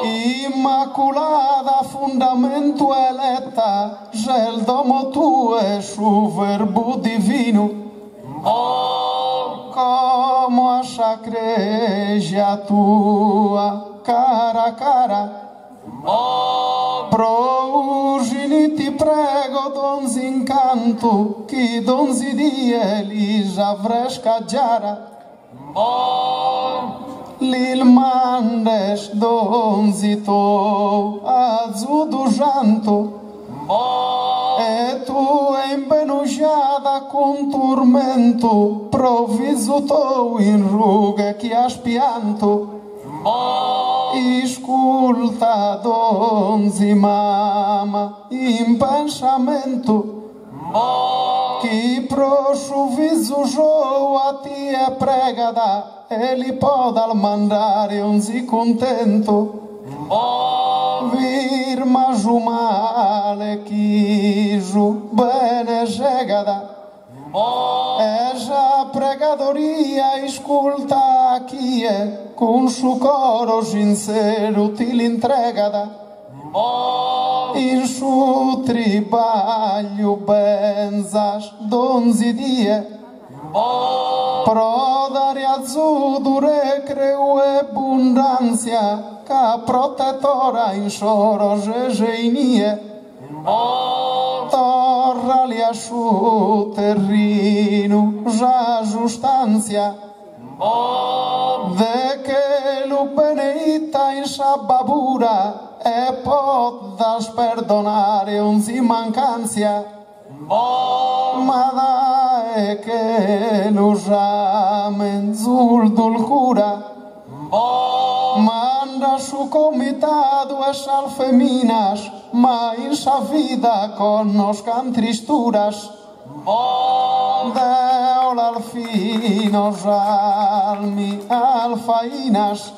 Immaculata fundamento eletta Gel domo tue su verbo divino Como a sacregia tua cara Progini ti prego donzi incanto Chi donzi di Elisa fresca giara Lil mandes donzi to azudo janto E tu empenujada con tormento Proviso teu in ruga che has pianto Escuta donzi mama in pensamento Chi pro su viso jo a ti è pregada E li podal mandare onzi contento Virma jumale quiso bene chegada Esa pregadoria esculta aqui é Com su coro sincero ti l'entregada In su tribalho benzas donzi die Pro dare azzurre creu e abbondanza Ca protettora in soro gegeinie Torra-lhe a su terreno já justancia De que lo beneita in sababura E podas perdonare onzi mancanza Ma dai che lo jamen zul dulcura Manda su comitado esas feminas Ma in sa vida conozcan tristuras Deola al finos almi alfainas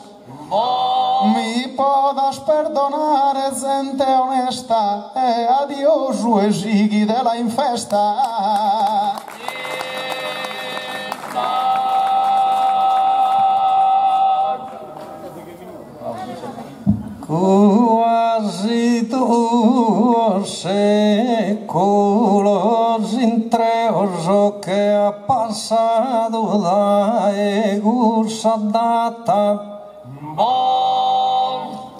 Mi podas perdonar gente honesta E adiós o exigui de la infesta Quasi 2 seculos intreoso che ha passato da egusa data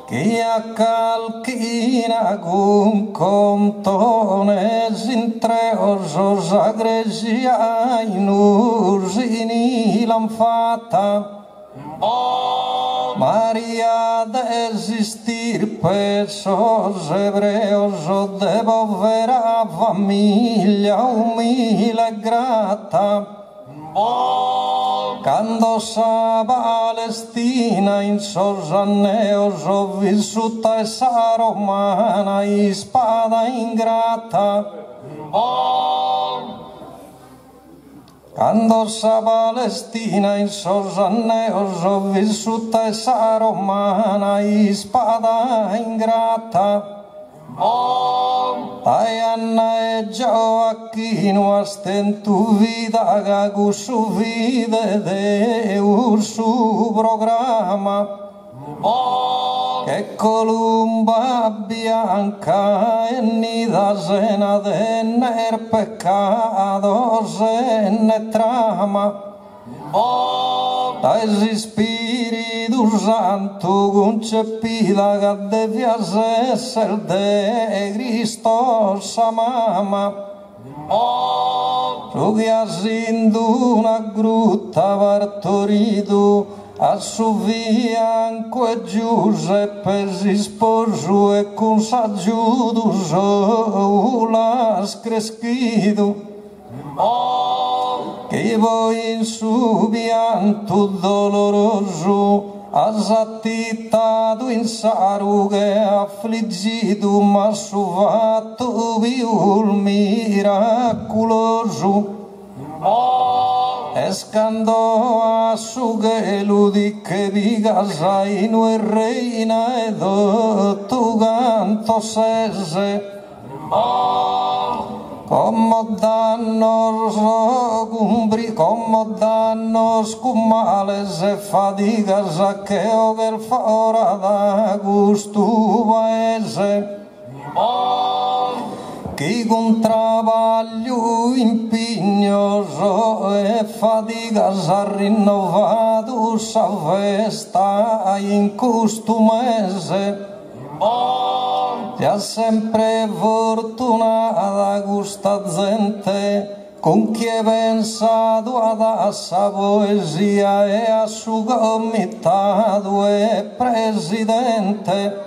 che a calchina con contones intreoso sagresia in usini l'anfata Maria desistir pesos hebreos de povera famiglia umile e grata quando sa Palestina in sosanneos ho vissuta essa romana in spada ingrata quando sa Palestina in sosanneos ho vissuta essa romana in spada ingrata Anna e Gioacchino astentu vita che cussu vide Deus su programma che columba bianca e nida sena del peccato se ne trama Dai Spiritu Santo concepida che devia essere de Cristo sa mamma su che ha sinto una grutta partorito a su fianco e Giuseppe si sposò e con s'aggiuto l'ha screschito che poi in su pianto doloroso ha s'attitato in saru che ha affliggito ma su fatto più il miracoloso e scandò a su che lo di che vi casaino e reina e tutto canto sese come danno scumale se fatica sa che ho che fora da gusto paese chi con travaglio impignoso e fatica s'ha rinnovato sa festa in questo mese sia sempre fortunata questa gente con chi è pensato ad assa poesia e a suo comitato e presidente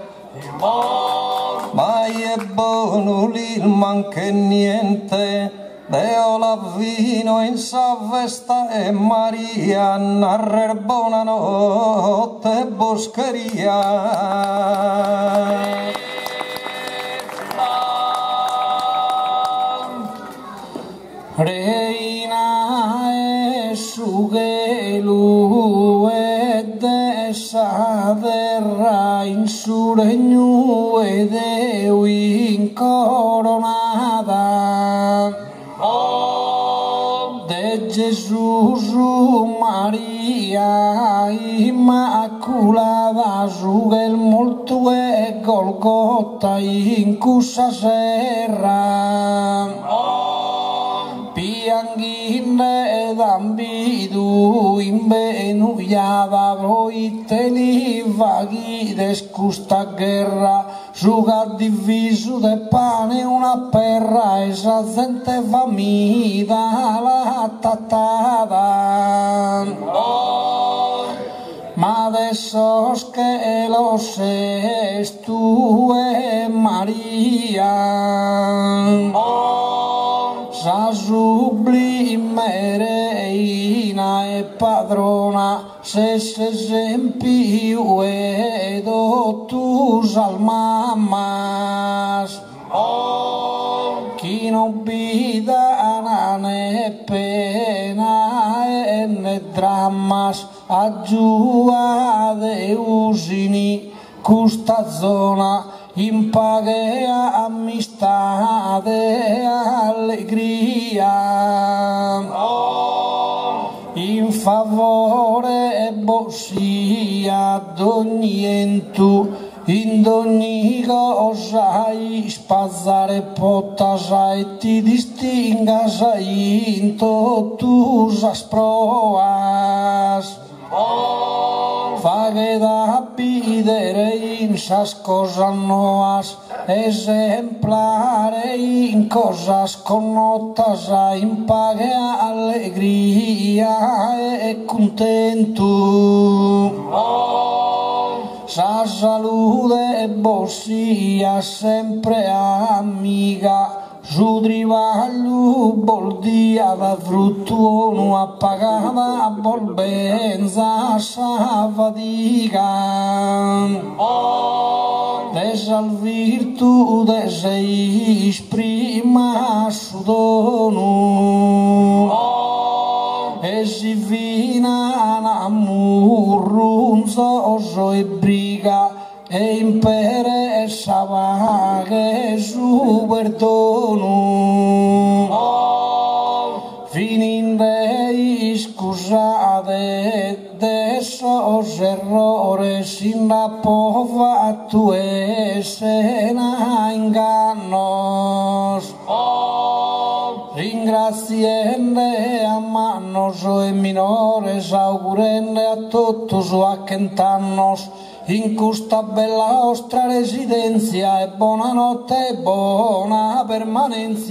ma è buono lì manca niente Deo la vino in sa festa e Maria narrer buonanotte boscheria Reina e sughelu ed essa terra in su regno ed eu incoronata de Gesù Maria immaculata su che molto e Golgota in cussa serra pianghine ed ambidu imbenuiada proiteli vaghi descusta guerra suga diviso de pane una perra esa gente famida la tatada ma de esos que los es tu María sa sublime reina e padrona se esempio ed tus almamas chi non vida ne pena e ne drammas aggiua de usini custa zona in pagea amistad e allegria in favore e bossia d'ogni entu in ogni cosa spazzare potta e ti distinga in tu provas fa che da bidere in sas cosas noas esemplare in cosas connotas in pague allegria e contento sa salute e sia sempre amiga su trivaglio bol dia da frutto non appagata bol benza sa fatica desal virtude sei prima su dono e si fina namurrunzo so e briga e impere sa che su perdono fininde scusate adesso errore sin da pova tu e se na ingannos ringraziende a manos e minores augurende a totus o a kentannos in questa bella nostra residenza e buonanotte e buona permanenza.